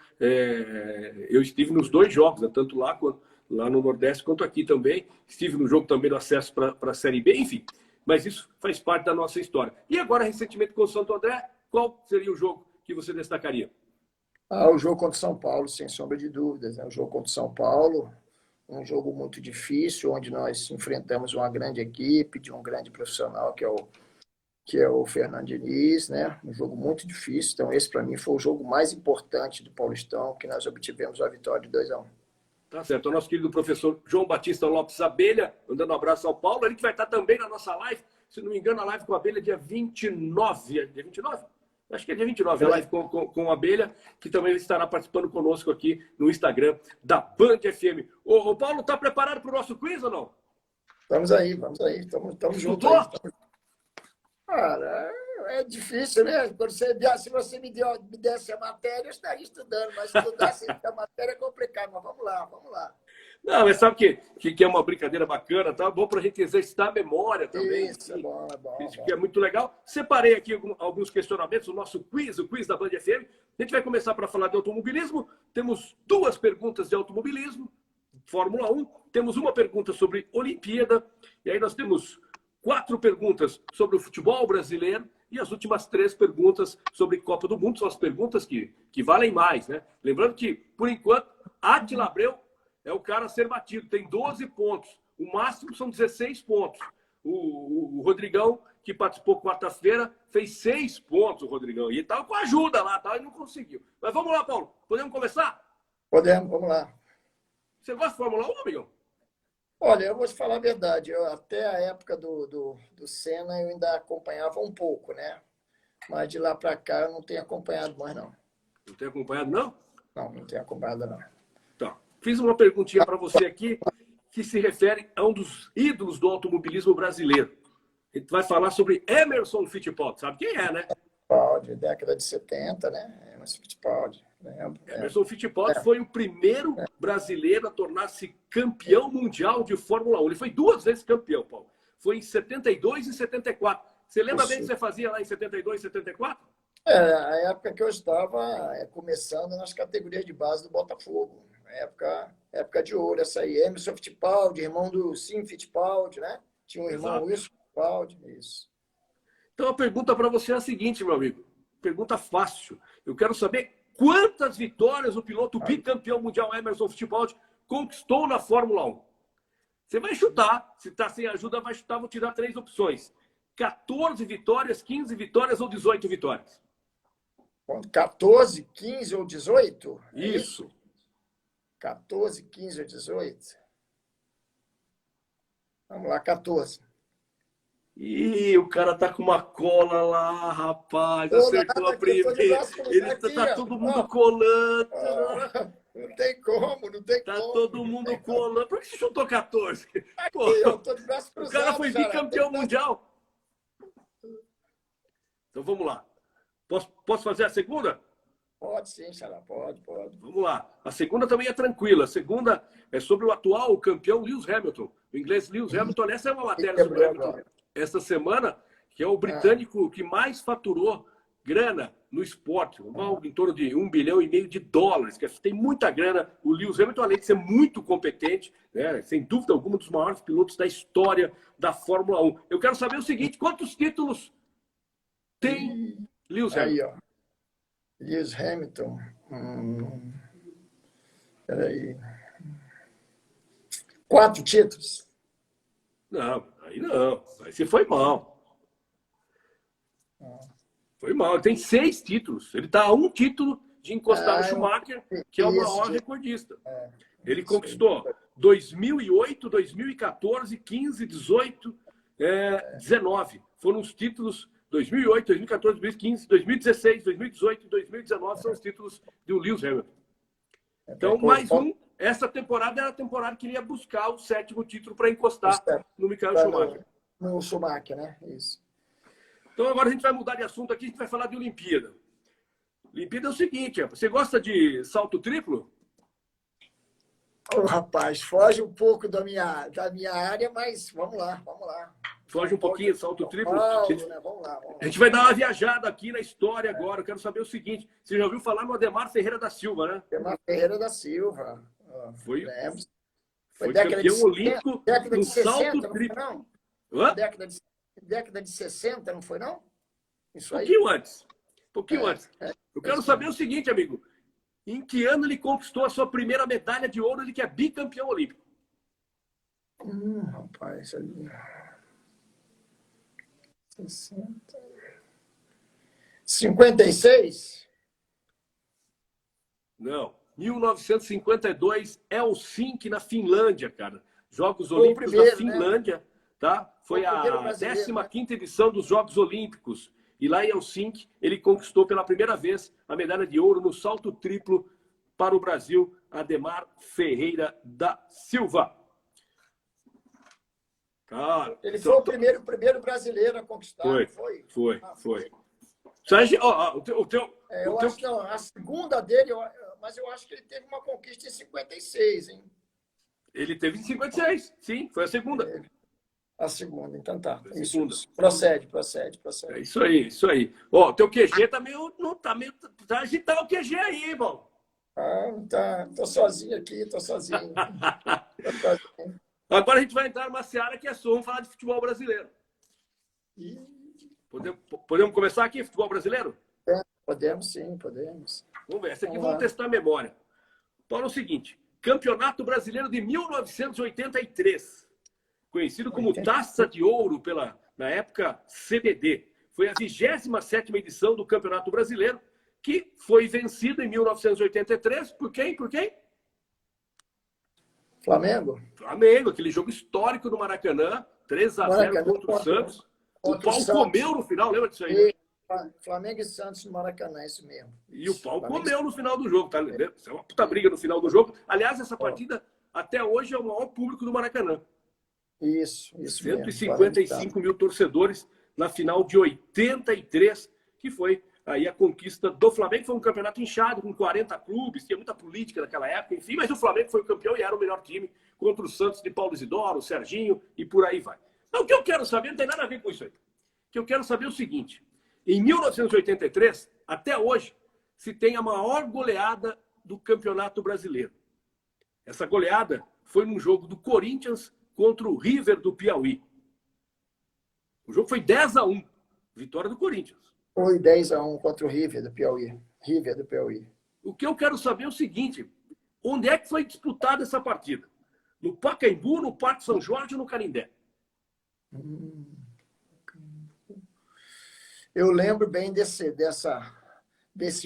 eu estive nos 2 jogos, né? Tanto lá no Nordeste quanto aqui também. Estive no jogo também do acesso para a Série B, enfim. Mas isso faz parte da nossa história. E agora, recentemente, com o Santo André, qual seria o jogo que você destacaria? O jogo contra o São Paulo, sem sombra de dúvidas. Né? O jogo contra o São Paulo, um jogo muito difícil, onde nós enfrentamos uma grande equipe, de um grande profissional, que é o Fernando Diniz, né? Um jogo muito difícil. Então, esse, para mim, foi o jogo mais importante do Paulistão, que nós obtivemos a vitória de 2-1. Tá certo. O nosso querido professor João Batista Lopes Abelha, mandando um abraço ao Paulo. Ele que vai estar também na nossa live. Se não me engano, a live com a Abelha é dia 29. É dia 29? Acho que é dia 29, a live com a Abelha, que também estará participando conosco aqui no Instagram da Band FM. Ô Paulo, tá preparado para o nosso quiz ou não? Vamos aí. Estamos juntos aí. Cara, é difícil, né? Se você me desse a matéria, eu estaria estudando, mas estudar sem a matéria é complicado. Mas vamos lá. Não, mas sabe que é uma brincadeira bacana, tá? Bom para a gente exercitar a memória também. Isso, é bom. Isso que é muito legal. Separei aqui alguns questionamentos, o nosso quiz, o quiz da Band FM. A gente vai começar para falar de automobilismo. Temos 2 perguntas de automobilismo, Fórmula 1. Temos uma pergunta sobre Olimpíada. E aí nós temos 4 perguntas sobre o futebol brasileiro e as últimas 3 perguntas sobre Copa do Mundo. São as perguntas que valem mais, né? Lembrando que, por enquanto, Átila Abreu é o cara a ser batido. Tem 12 pontos. O máximo são 16 pontos. O Rodrigão, que participou quarta-feira, fez 6 pontos, o Rodrigão. E estava com ajuda lá, tá? E não conseguiu. Mas vamos lá, Paulo. Podemos começar? Podemos, vamos lá. Você gosta de Fórmula 1, amigão? Olha, eu vou te falar a verdade. Até a época do Senna eu ainda acompanhava um pouco, né? Mas de lá para cá eu não tenho acompanhado mais, não. Não tem acompanhado, não? Não tenho acompanhado, não. Então, fiz uma perguntinha para você aqui que se refere a um dos ídolos do automobilismo brasileiro. A gente vai falar sobre Emerson Fittipaldi. Sabe quem é, né? Fittipaldi, década de 70, né? Emerson Fittipaldi. Emerson Fittipaldi foi o primeiro brasileiro a tornar-se campeão mundial de Fórmula 1. Ele foi 2 vezes campeão, Paulo. Foi em 72 e 74. Você lembra bem o que você fazia lá em 72 e 74? A época que eu estava começando nas categorias de base do Botafogo. Época de ouro, essa aí. Emerson Fittipaldi, irmão do Sim Fittipaldi, né? Tinha um irmão, Wilson Fittipaldi, isso. Então a pergunta para você é a seguinte, meu amigo. Pergunta fácil. Eu quero saber quantas vitórias o piloto bicampeão mundial Emerson Fittipaldi conquistou na Fórmula 1. Você vai chutar. Se está sem ajuda, vai chutar. Vou te dar 3 opções. 14 vitórias, 15 vitórias ou 18 vitórias? 14, 15 ou 18? Isso. 14, 15 ou 18? Vamos lá, 14. Ih, o cara tá com uma cola lá, rapaz. Acertou a primeira. Tá todo mundo colando. Não tem como. Tá todo mundo colando. Por que você chutou 14? Aqui, eu tô de braço cruzado. O cara foi bicampeão mundial. Então vamos lá. Posso fazer a segunda? Pode sim, Xará, pode. Vamos lá. A segunda também é tranquila. A segunda é sobre o atual campeão Lewis Hamilton. O inglês Lewis Hamilton. Essa é uma matéria sobre o Hamilton esta semana, que é o britânico que mais faturou grana no esporte. Algo em torno de $1,5 bilhão de dólares. Que tem muita grana. O Lewis Hamilton, além de ser muito competente, né, sem dúvida alguma, um dos maiores pilotos da história da Fórmula 1. Eu quero saber o seguinte, quantos títulos tem Lewis Hamilton? Aí, ó. Lewis Hamilton. Peraí. 4 títulos? Não, aí não. Aí você foi mal. Foi mal. Ele tem 6 títulos. Ele está a 1 título de encostar no Schumacher, que é o maior recordista. Ele conquistou 2008, 2014, 15, 18, 19. Foram os títulos 2008, 2014, 2015, 2016, 2018 e 2019 são os títulos do Lewis Hamilton. Então, mais um. Essa temporada era a temporada que ele ia buscar o 7º título para encostar no Michael Schumacher. No Schumacher, né? Isso. Então, agora a gente vai mudar de assunto aqui, a gente vai falar de Olimpíada. Olimpíada é o seguinte, você gosta de salto triplo? Rapaz, foge um pouco da minha área, mas vamos lá. Foge um pouquinho, salto triplo. Né? Vamos lá. A gente vai dar uma viajada aqui na história agora. Eu quero saber o seguinte, você já ouviu falar no Ademar Ferreira da Silva, né? Ademar Ferreira da Silva. Foi década campeão de olímpico no salto triplo. Não? Década de 60, não foi, não? Isso aí? Pouquinho antes. Eu quero saber o seguinte, amigo. Em que ano ele conquistou a sua primeira medalha de ouro, ele que é bicampeão olímpico? Rapaz, ali. 60. 56? Não. 1952, Helsinki, na Finlândia, cara. Jogos Foi o Olímpicos na primeiro, né? Finlândia, tá? Foi Foi o primeiro a brasileiro, né? 15ª edição dos Jogos Olímpicos. E lá em Helsinki, ele conquistou pela primeira vez a medalha de ouro no salto triplo para o Brasil, Ademar Ferreira da Silva. Cara, Ele foi o primeiro brasileiro a conquistar, foi, não foi? foi, Ah, foi. Sérgio, ó, o teu, eu acho que não. A segunda dele, mas eu acho que ele teve uma conquista em 56, hein? ele teve em 56, sim, foi a segunda. A segunda, então tá. A segunda. Isso. Procede. É isso aí, isso aí. Ó, teu QG tá meio, não tá meio, tá agitado o QG aí, irmão. Ah, tá. Tô sozinho aqui, tô sozinho. Agora a gente vai entrar numa seara que é só, vamos falar de futebol brasileiro. Podemos começar aqui, futebol brasileiro? Podemos, sim, podemos. Vamos ver, essa aqui vamos testar a memória. Paulo, é o seguinte, Campeonato Brasileiro de 1983, conhecido como Taça de Ouro na época CBD. Foi a 27ª edição do Campeonato Brasileiro, que foi vencido em 1983 por quem? Por quem? Flamengo? Flamengo, aquele jogo histórico do Maracanã, 3-0 contra o Santos. O pau comeu no final, lembra disso aí? Flamengo e Santos no Maracanã, isso mesmo. E o pau comeu no final do jogo, tá? Isso é uma puta briga no final do jogo. Aliás, essa partida, até hoje, é o maior público do Maracanã. Isso 155 mil torcedores na final de 83, que foi aí a conquista do Flamengo. Foi um campeonato inchado, com 40 clubes, tinha muita política naquela época, enfim, mas o Flamengo foi o campeão e era o melhor time contra o Santos de Paulo Isidoro, o Serginho e por aí vai. Então, o que eu quero saber, não tem nada a ver com isso aí. O que eu quero saber é o seguinte, em 1983, até hoje, se tem a maior goleada do Campeonato Brasileiro. Essa goleada foi num jogo do Corinthians contra o River do Piauí. O jogo foi 10-1, vitória do Corinthians. Foi 10-1 contra o River do Piauí. O que eu quero saber é o seguinte, onde é que foi disputada essa partida? No Pacaembu, no Parque São Jorge ou no Canindé? Eu lembro bem desse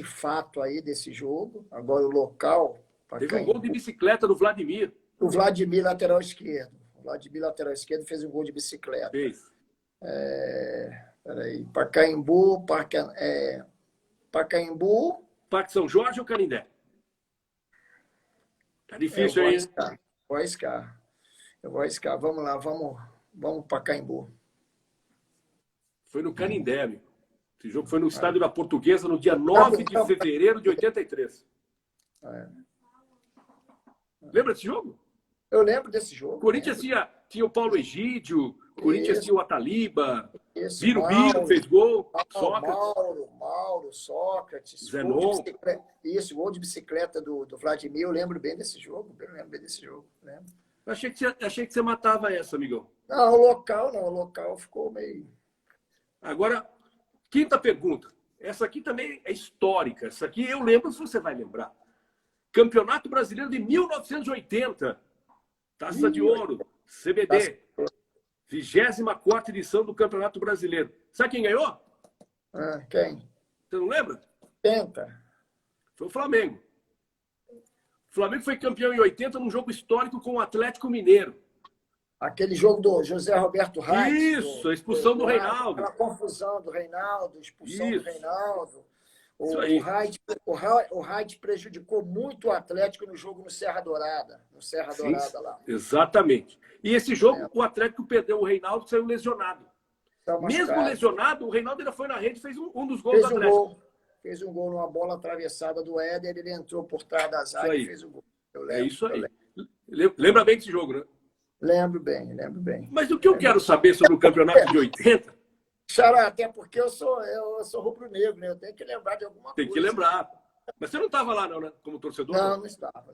fato aí, desse jogo. Agora o local... Teve um gol de bicicleta do Vladimir. O Vladimir, lateral esquerdo. Fez um gol de bicicleta. Fez. Peraí, Pacaembu, Parque São Jorge ou Canindé? Tá difícil aí. Eu vou arriscar. Vamos lá, vamos Pacaembu. Foi no Canindé, amigo. Esse jogo foi no estádio da Portuguesa no dia 9 de fevereiro de 83. Lembra desse jogo? Eu lembro desse jogo. Corinthians tinha o Paulo Egídio, Corinthians tinha o Ataliba, Biro fez gol, Mauro, Sócrates. Zenon. Gol de bicicleta do Vladimir. Eu lembro bem desse jogo. Lembro. Achei que você matava essa, amigão. Não, o local ficou meio... Agora, quinta pergunta. Essa aqui também é histórica. Essa aqui eu lembro, se você vai lembrar. Campeonato Brasileiro de 1980. Taça de Ouro, CBD. 24ª edição do Campeonato Brasileiro. Sabe quem ganhou? Quem? Você não lembra? Tenta. Foi o Flamengo. O Flamengo foi campeão em 80 num jogo histórico com o Atlético Mineiro. Aquele jogo do José Roberto Reis. Isso, a expulsão do Reinaldo. Aquela confusão do Reinaldo, expulsão do Reinaldo. O Reit prejudicou muito o Atlético no jogo no Serra Dourada. Dourada lá. Exatamente. E esse jogo, o Atlético perdeu o Reinaldo, saiu lesionado. Mesmo lesionado, o Reinaldo ainda foi na rede e fez um dos gols do Atlético. Fez um gol numa bola atravessada do Éder, ele entrou por trás da zaga e fez o gol. É isso aí. Lembra bem desse jogo, né? Lembro bem. Mas o que eu quero saber sobre o campeonato de 80... Xará, até porque eu sou rubro-negro, né? Eu tenho que lembrar de alguma coisa. Tem que lembrar. Mas você não estava lá, não, né? Como torcedor? Não estava.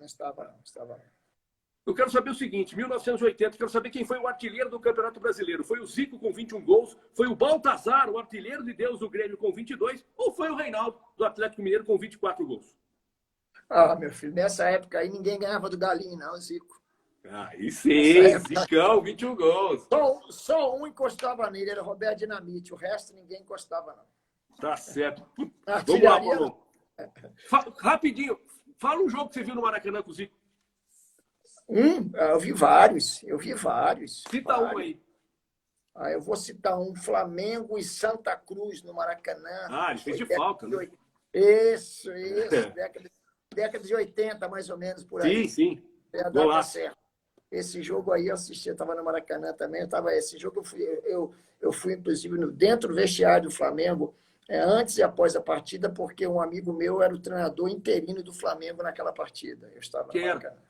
Eu quero saber o seguinte, 1980, quero saber quem foi o artilheiro do Campeonato Brasileiro. Foi o Zico com 21 gols? Foi o Baltazar, o artilheiro de Deus do Grêmio, com 22? Ou foi o Reinaldo, do Atlético Mineiro, com 24 gols? Meu filho, nessa época aí ninguém ganhava do Galinho, não, Zico. Aí Nessa sim, época, Zicão, 21 gols. só um encostava nele, era Roberto Dinamite. O resto ninguém encostava, não. Tá certo. Na Vamos lá, artilharia, não. Paulão. Rapidinho, fala um jogo que você viu no Maracanã com o Zico. Eu vi vários. Eu vi vários. Cita um Vários. aí. Eu vou citar um: Flamengo e Santa Cruz no Maracanã. Ah, ele fez Foi de década falta, de né? 80. Isso. Década de 80, mais ou menos, por Sim, aí. sim. É a data Golaço. certa. Esse jogo aí eu assisti, eu estava no Maracanã também. Esse jogo eu fui inclusive, dentro do vestiário do Flamengo, antes e após a partida, porque um amigo meu era o treinador interino do Flamengo naquela partida. Eu estava no Quem era? Maracanã.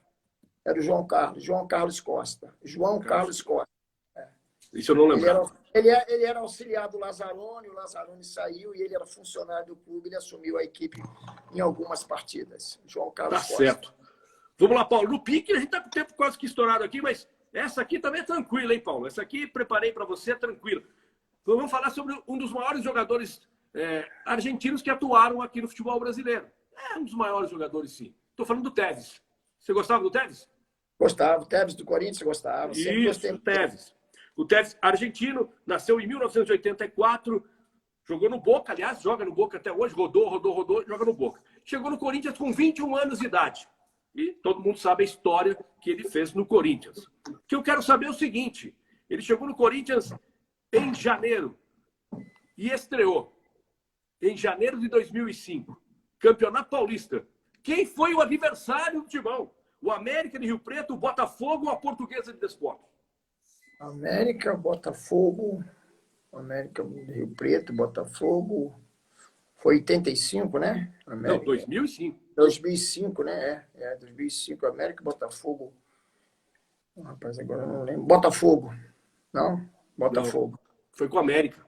Era o João Carlos Costa. João Carlos Costa. Isso eu não Ele era, lembrava. ele era auxiliar do Lazzaroni, o Lazzaroni saiu e ele era funcionário do clube, ele assumiu a equipe em algumas partidas. João Tá Carlos Costa. certo. Vamos lá, Paulo. No pique, a gente tá com o tempo quase que estourado aqui, mas essa aqui também é tranquila, hein, Paulo? Essa aqui preparei para você, é tranquila. Então, vamos falar sobre um dos maiores jogadores argentinos que atuaram aqui no futebol brasileiro. É um dos maiores jogadores, sim. Estou falando do Tevez. Você gostava do Tevez? Gostava. O Tevez do Corinthians gostava. Sempre gostei. Isso, Tevez. O Tevez, argentino, nasceu em 1984, jogou no Boca, aliás, joga no Boca até hoje, rodou, joga no Boca. Chegou no Corinthians com 21 anos de idade. E todo mundo sabe a história que ele fez no Corinthians. O que eu quero saber é o seguinte: ele chegou no Corinthians em janeiro e estreou em janeiro de 2005, Campeonato Paulista. Quem foi o adversário do Timão? O América de Rio Preto, o Botafogo ou a Portuguesa de Desportos? América, Botafogo, América de Rio Preto, Botafogo. Foi 85, né? América. Não, 2005. 2005, né? 2005, América, Botafogo. Rapaz, agora eu não lembro. Botafogo. Não? Botafogo. Não, foi com o América.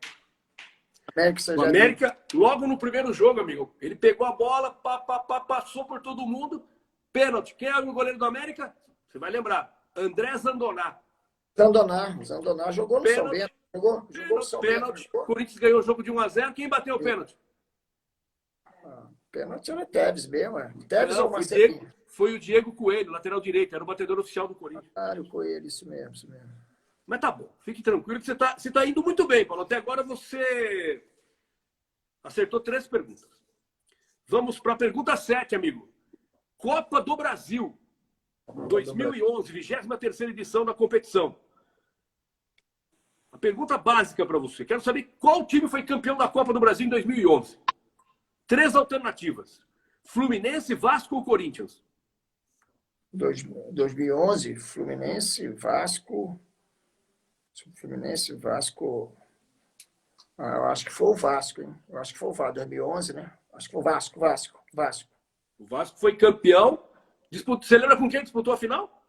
América, O América, logo no primeiro jogo, amigo, ele pegou a bola, passou por todo mundo, pênalti. Quem era o goleiro do América? Você vai lembrar. André Zandoná. Zandoná jogou no São Bento. Jogou no São pênalti. Bento. Corinthians ganhou o jogo de 1-0. Quem bateu o pênalti? Pênalti era Tevez mesmo. Tevez Não, ou Marcelinho? foi o Diego Coelho, lateral direito. Era o batedor oficial do Corinthians. O Coelho, isso mesmo. Mas tá bom. Fique tranquilo que você tá indo muito bem, Paulo. Até agora você acertou 3 perguntas. Vamos para a pergunta 7, amigo. Copa do Brasil. 2011, 23ª edição da competição. A pergunta básica para você. Quero saber qual time foi campeão da Copa do Brasil em 2011. 3 alternativas. Fluminense, Vasco ou Corinthians? 2011, Fluminense, Vasco. Eu acho que foi o Vasco, hein? Eu acho que foi o Vasco, 2011, né? Acho que foi o Vasco. O Vasco foi campeão. Você lembra com quem disputou a final?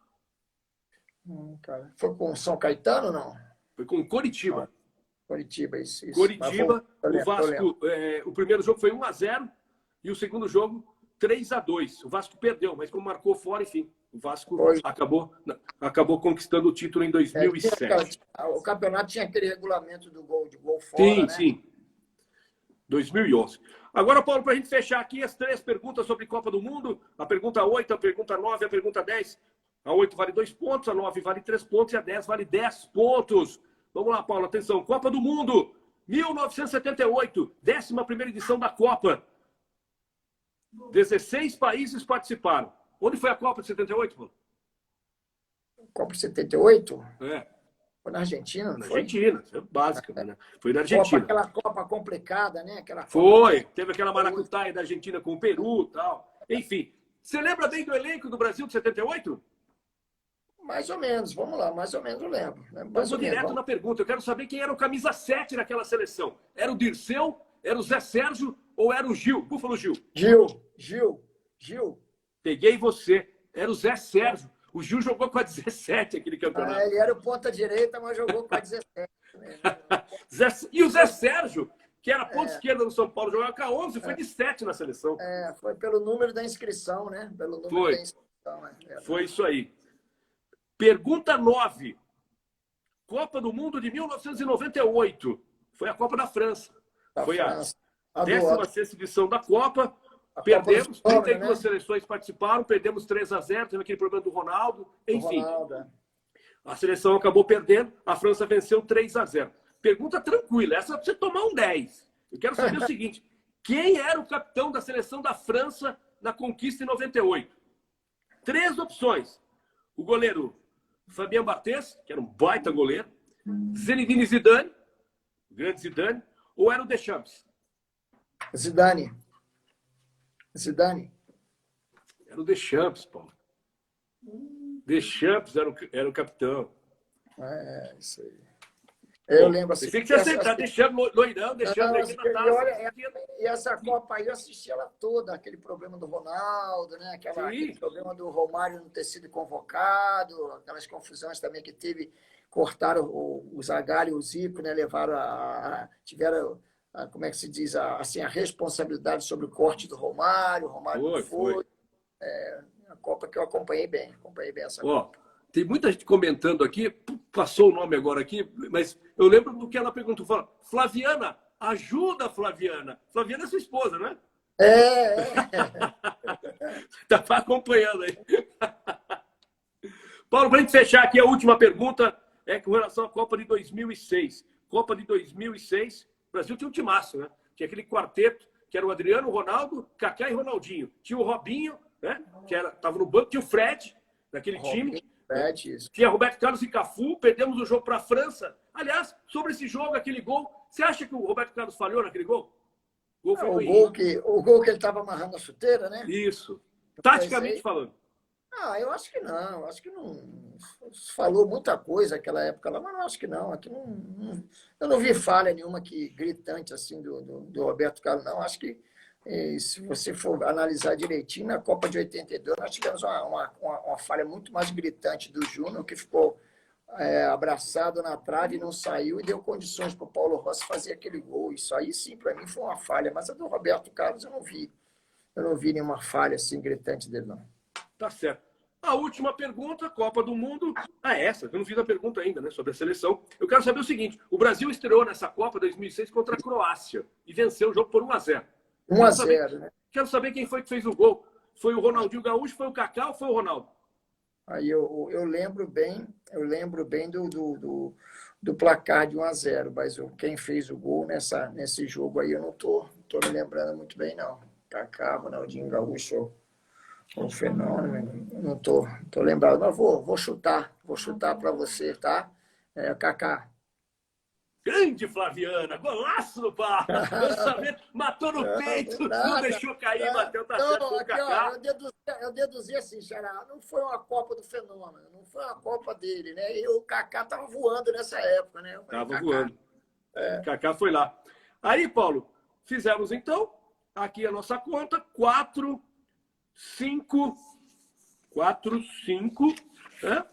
Cara. Foi com o São Caetano ou não? Foi com o Coritiba. Coritiba, isso. Coritiba, o Vasco, o primeiro jogo foi 1-0 e o segundo jogo 3-2. O Vasco perdeu, mas como marcou fora, enfim, o Vasco acabou conquistando o título em 2007. O campeonato tinha aquele regulamento de gol fora, sim, né? Sim. 2011. Agora, Paulo, para a gente fechar aqui as 3 perguntas sobre Copa do Mundo, a pergunta 8, a pergunta 9, a pergunta 10. A 8 vale 2 pontos, a 9 vale 3 pontos e a 10 vale 10 pontos. Vamos lá, Paulo, atenção. Copa do Mundo, 1978, 11ª edição da Copa. 16 países participaram. Onde foi a Copa de 78, Paulo? Copa de 78? Foi na Argentina, não foi? Na Argentina, é básica, né? Foi na Argentina. Aquela Copa complicada, né? Teve aquela maracutaia da Argentina com o Peru e tal. Enfim, você lembra bem do elenco do Brasil de 78? Mais ou menos, vamos lá, mais ou menos eu lembro. Eu vou direto na pergunta, eu quero saber quem era o camisa 7 naquela seleção. Era o Dirceu, era o Zé Sérgio ou era o Gil? Búfalo Gil. Gil. Peguei você, era o Zé Sérgio. O Gil jogou com a 17 aquele campeonato. Ele era o ponta direita, mas jogou com a 17. E o Zé Sérgio, que era ponta esquerda no São Paulo, jogava com a 11, foi de 7 na seleção. Foi pelo número da inscrição, né? Da inscrição, Foi isso aí. Pergunta 9. Copa do Mundo de 1998. Foi a Copa da França. Foi a 16ª edição da Copa. A perdemos, Copa do 32 né? seleções participaram, perdemos 3-0, teve aquele problema do Ronaldo, enfim. Ronaldo. A seleção acabou perdendo, a França venceu 3-0. Pergunta tranquila, essa é para você tomar um 10. Eu quero saber o seguinte, quem era o capitão da seleção da França na conquista em 98? 3 opções. O goleiro Fabien Barthez, que era um baita goleiro, Zinedine Zidane, o grande Zidane, ou era o Deschamps? Zidane. Era o Deschamps, Paulo. Deschamps era o capitão. É, isso aí. Eu lembro assim. Pensei que você ia acertar, Deschamps, loirão, Deschamps. E essa Copa aí eu assisti ela toda, aquele problema do Ronaldo, né? Aquele problema do Romário não ter sido convocado, aquelas confusões também que teve, cortaram o Zagallo e o Zico, né? Tiveram, como é que se diz, assim, a responsabilidade sobre o corte do Romário, o Romário não foi. A Copa que eu acompanhei bem essa Copa. Tem muita gente comentando aqui, passou o nome agora aqui, mas eu lembro do que ela perguntou. Fala, Flaviana, ajuda Flaviana. Flaviana é sua esposa, né? Tá acompanhando aí. Paulo, para a gente fechar aqui, a última pergunta é com relação à Copa de 2006. Copa de 2006, o Brasil tinha um timaço, né? Tinha aquele quarteto, que era o Adriano, o Ronaldo, Kaká e Ronaldinho. Tinha o Robinho, né? Que estava no banco, tinha o Fred, daquele time. Tinha Roberto Carlos e Cafu, perdemos o jogo para a França. Aliás, sobre esse jogo, aquele gol, você acha que o Roberto Carlos falhou naquele gol? O gol que ele estava amarrando a chuteira, né? Isso. Taticamente falando. Eu acho que não. Acho que não. Falou muita coisa naquela época lá, mas eu acho que não. Aqui eu não vi falha nenhuma gritante assim do Roberto Carlos, não. Acho que se você for analisar direitinho, na Copa de 82, nós tivemos uma falha muito mais gritante do Júnior, que ficou abraçado na trave e não saiu e deu condições para o Paulo Rossi fazer aquele gol. Isso aí, sim, para mim foi uma falha. Mas a do Roberto Carlos eu não vi. Eu não vi nenhuma falha assim gritante dele, não. Tá certo. A última pergunta, Copa do Mundo. Essa, eu não fiz a pergunta ainda, né, sobre a seleção. Eu quero saber o seguinte, o Brasil estreou nessa Copa 2006 contra a Croácia e venceu o jogo por 1-0. 1-0, né? Quero saber quem foi que fez o gol. Foi o Ronaldinho Gaúcho, foi o Kaká ou foi o Ronaldo? Aí eu lembro bem do placar de 1-0, mas quem fez o gol nesse jogo aí eu não tô me lembrando muito bem, não. Kaká, Ronaldinho Gaúcho, um fenômeno, não tô lembrado, mas vou chutar para você, tá? Kaká. Grande Flaviana, golaço no Paulo. Matou no peito, não deixou cair, bateu, tá certo com o Kaká. Eu deduzi assim, Xará, não foi uma Copa do Fenômeno, não foi uma Copa dele, né? E o Kaká tava voando nessa época, né? Tava voando. Kaká foi lá. Aí, Paulo, fizemos então, aqui a nossa conta, 4, 5,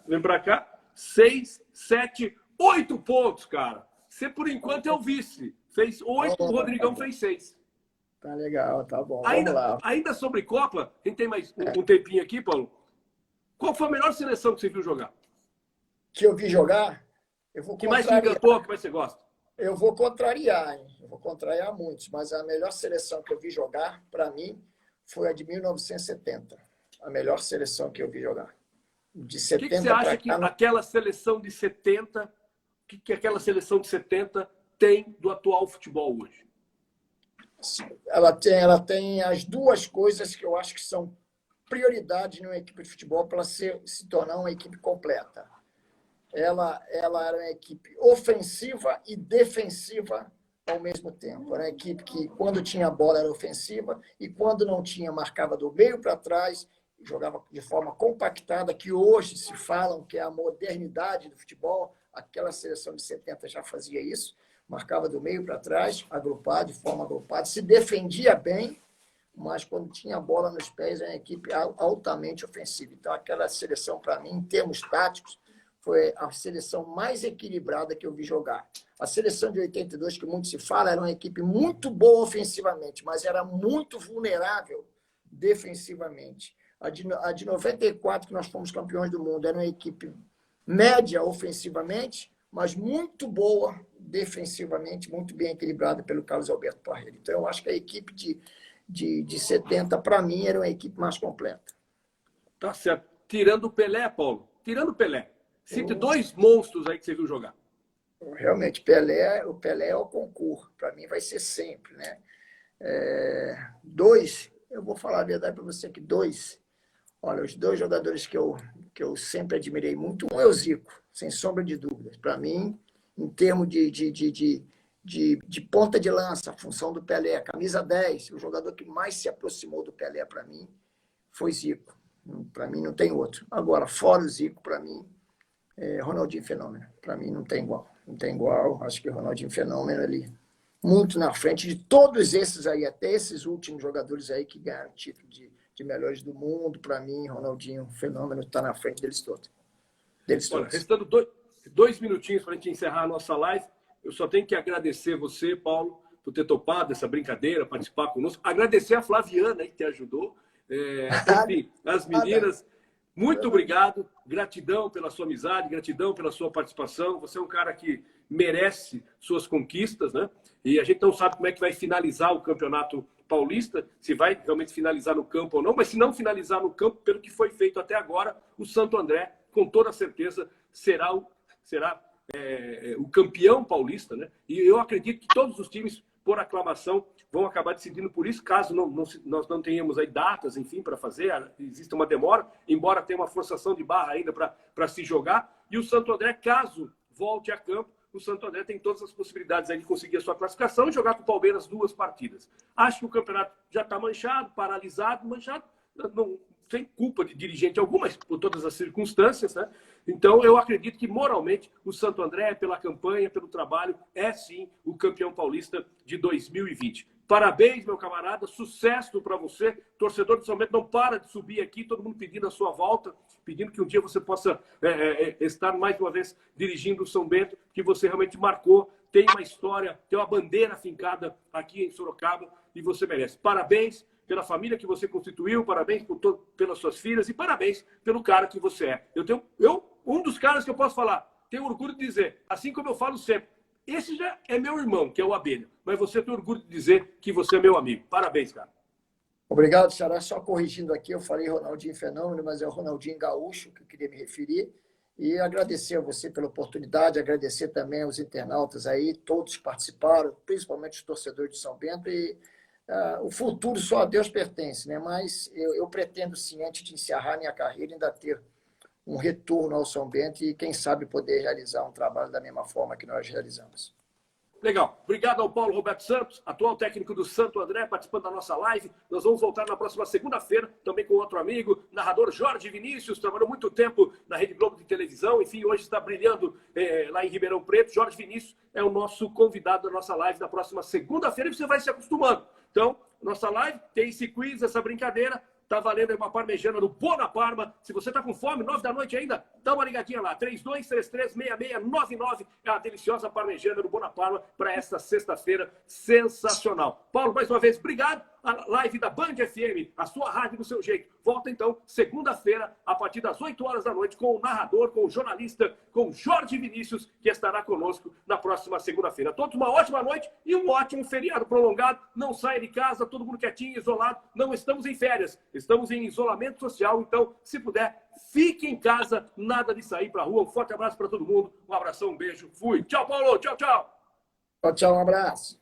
vem pra cá, 6, 7, 8 pontos, cara. Você, por enquanto, é o vice. Fez 8, o Rodrigão fez 6. Tá legal, tá bom. Vamos lá. Ainda sobre Copa, a gente tem mais um tempinho aqui, Paulo. Qual foi a melhor seleção que você viu jogar? Que eu vi jogar? Que mais te encantou, que mais você gosta? Eu vou contrariar, hein? Eu vou contrariar muitos, mas a melhor seleção que eu vi jogar, para mim, foi a de 1970. A melhor seleção que eu vi jogar. De 70 O que você acha que aquela seleção de 70... que aquela seleção de 70 tem do atual futebol hoje? Ela tem as duas coisas que eu acho que são prioridade numa equipe de futebol para se tornar uma equipe completa. Ela era uma equipe ofensiva e defensiva ao mesmo tempo. Era uma equipe que, quando tinha a bola, era ofensiva e, quando não tinha, marcava do meio para trás, jogava de forma compactada, que hoje se falam que é a modernidade do futebol. Aquela seleção de 70 já fazia isso, marcava do meio para trás, agrupado, de forma agrupada, se defendia bem, mas quando tinha a bola nos pés, era uma equipe altamente ofensiva. Então, aquela seleção, para mim, em termos táticos, foi a seleção mais equilibrada que eu vi jogar. A seleção de 82, que muito se fala, era uma equipe muito boa ofensivamente, mas era muito vulnerável defensivamente. A de 94, que nós fomos campeões do mundo, era uma equipe média ofensivamente, mas muito boa defensivamente, muito bem equilibrada pelo Carlos Alberto Parreira. Então, eu acho que a equipe de 70, para mim, era uma equipe mais completa. Tá certo. Tirando o Pelé, Paulo. Tirando o Pelé. Cite dois monstros aí que você viu jogar. Realmente, o Pelé é o concurso. Para mim vai ser sempre, né? Dois, eu vou falar a verdade para você que dois. Olha, os dois jogadores que eu sempre admirei muito, um é o Zico, sem sombra de dúvidas. Para mim, em termos de ponta de lança, a função do Pelé, camisa 10, o jogador que mais se aproximou do Pelé para mim foi Zico. Para mim não tem outro. Agora, fora o Zico, para mim, Ronaldinho Fenômeno. Para mim não tem igual. Não tem igual. Acho que o Ronaldinho Fenômeno ali, muito na frente de todos esses aí, até esses últimos jogadores aí que ganharam título de melhores do mundo. Para mim, Ronaldinho Fenômeno está na frente deles todos. Olha, restando dois minutinhos para a gente encerrar a nossa live, eu só tenho que agradecer você, Paulo, por ter topado essa brincadeira, participar conosco. Agradecer a Flaviana, que te ajudou. Enfim, as meninas, muito obrigado. Gratidão pela sua amizade, gratidão pela sua participação. Você é um cara que merece suas conquistas, né? E a gente não sabe como é que vai finalizar o Campeonato Paulista, se vai realmente finalizar no campo ou não, mas se não finalizar no campo, pelo que foi feito até agora, o Santo André, com toda certeza, será o campeão paulista, né? E eu acredito que todos os times, por aclamação, vão acabar decidindo por isso, caso nós não tenhamos aí datas, enfim, para fazer, existe uma demora, embora tenha uma forçação de barra ainda para se jogar. E o Santo André, caso volte a campo, o Santo André tem todas as possibilidades aí de conseguir a sua classificação e jogar com o Palmeiras 2 partidas. Acho que o campeonato já está manchado, paralisado, não, sem culpa de dirigente algum, mas por todas as circunstâncias, né? Então, eu acredito que, moralmente, o Santo André, pela campanha, pelo trabalho, é, sim, o campeão paulista de 2020. Parabéns, meu camarada, sucesso para você. Torcedor de São Bento, não para de subir aqui, todo mundo pedindo a sua volta, pedindo que um dia você possa estar mais uma vez dirigindo o São Bento, que você realmente marcou, tem uma história, tem uma bandeira fincada aqui em Sorocaba e você merece. Parabéns pela família que você constituiu, parabéns pelas suas filhas e parabéns pelo cara que você é. Um dos caras que eu posso falar, tenho orgulho de dizer, assim como eu falo sempre, esse já é meu irmão, que é o Abelha, mas você tem orgulho de dizer que você é meu amigo. Parabéns, cara. Obrigado, Xará. Só corrigindo aqui, eu falei Ronaldinho Fenômeno, mas é o Ronaldinho Gaúcho que eu queria me referir. E agradecer a você pela oportunidade, agradecer também aos internautas aí, todos participaram, principalmente os torcedores de São Bento. E o futuro só a Deus pertence, né? Mas eu pretendo, sim, antes de encerrar minha carreira, ainda ter um retorno ao São Bento e, quem sabe, poder realizar um trabalho da mesma forma que nós realizamos. Legal. Obrigado ao Paulo Roberto Santos, atual técnico do Santo André, participando da nossa live. Nós vamos voltar na próxima segunda-feira, também com outro amigo, narrador Jorge Vinícius, trabalhou muito tempo na Rede Globo de televisão, enfim, hoje está brilhando lá em Ribeirão Preto. Jorge Vinícius é o nosso convidado da nossa live da próxima segunda-feira e você vai se acostumando. Então, nossa live tem esse quiz, essa brincadeira. Tá valendo aí uma parmegiana do Bona Parma. Se você tá com fome, 9 da noite ainda, dá uma ligadinha lá. 32336699 é a deliciosa parmegiana do Bona Parma para esta sexta-feira sensacional. Paulo, mais uma vez, obrigado. A live da Band FM, a sua rádio do seu jeito. Volta então segunda-feira, a partir das 8 horas da noite, com o narrador, com o jornalista, com Jorge Vinícius, que estará conosco na próxima segunda-feira. Todos uma ótima noite e um ótimo feriado prolongado. Não saia de casa, todo mundo quietinho, isolado. Não estamos em férias, estamos em isolamento social. Então, se puder, fique em casa, nada de sair para a rua. Um forte abraço para todo mundo. Um abração, um beijo. Fui. Tchau, Paulo. Tchau, tchau. Tchau, tchau. Um abraço.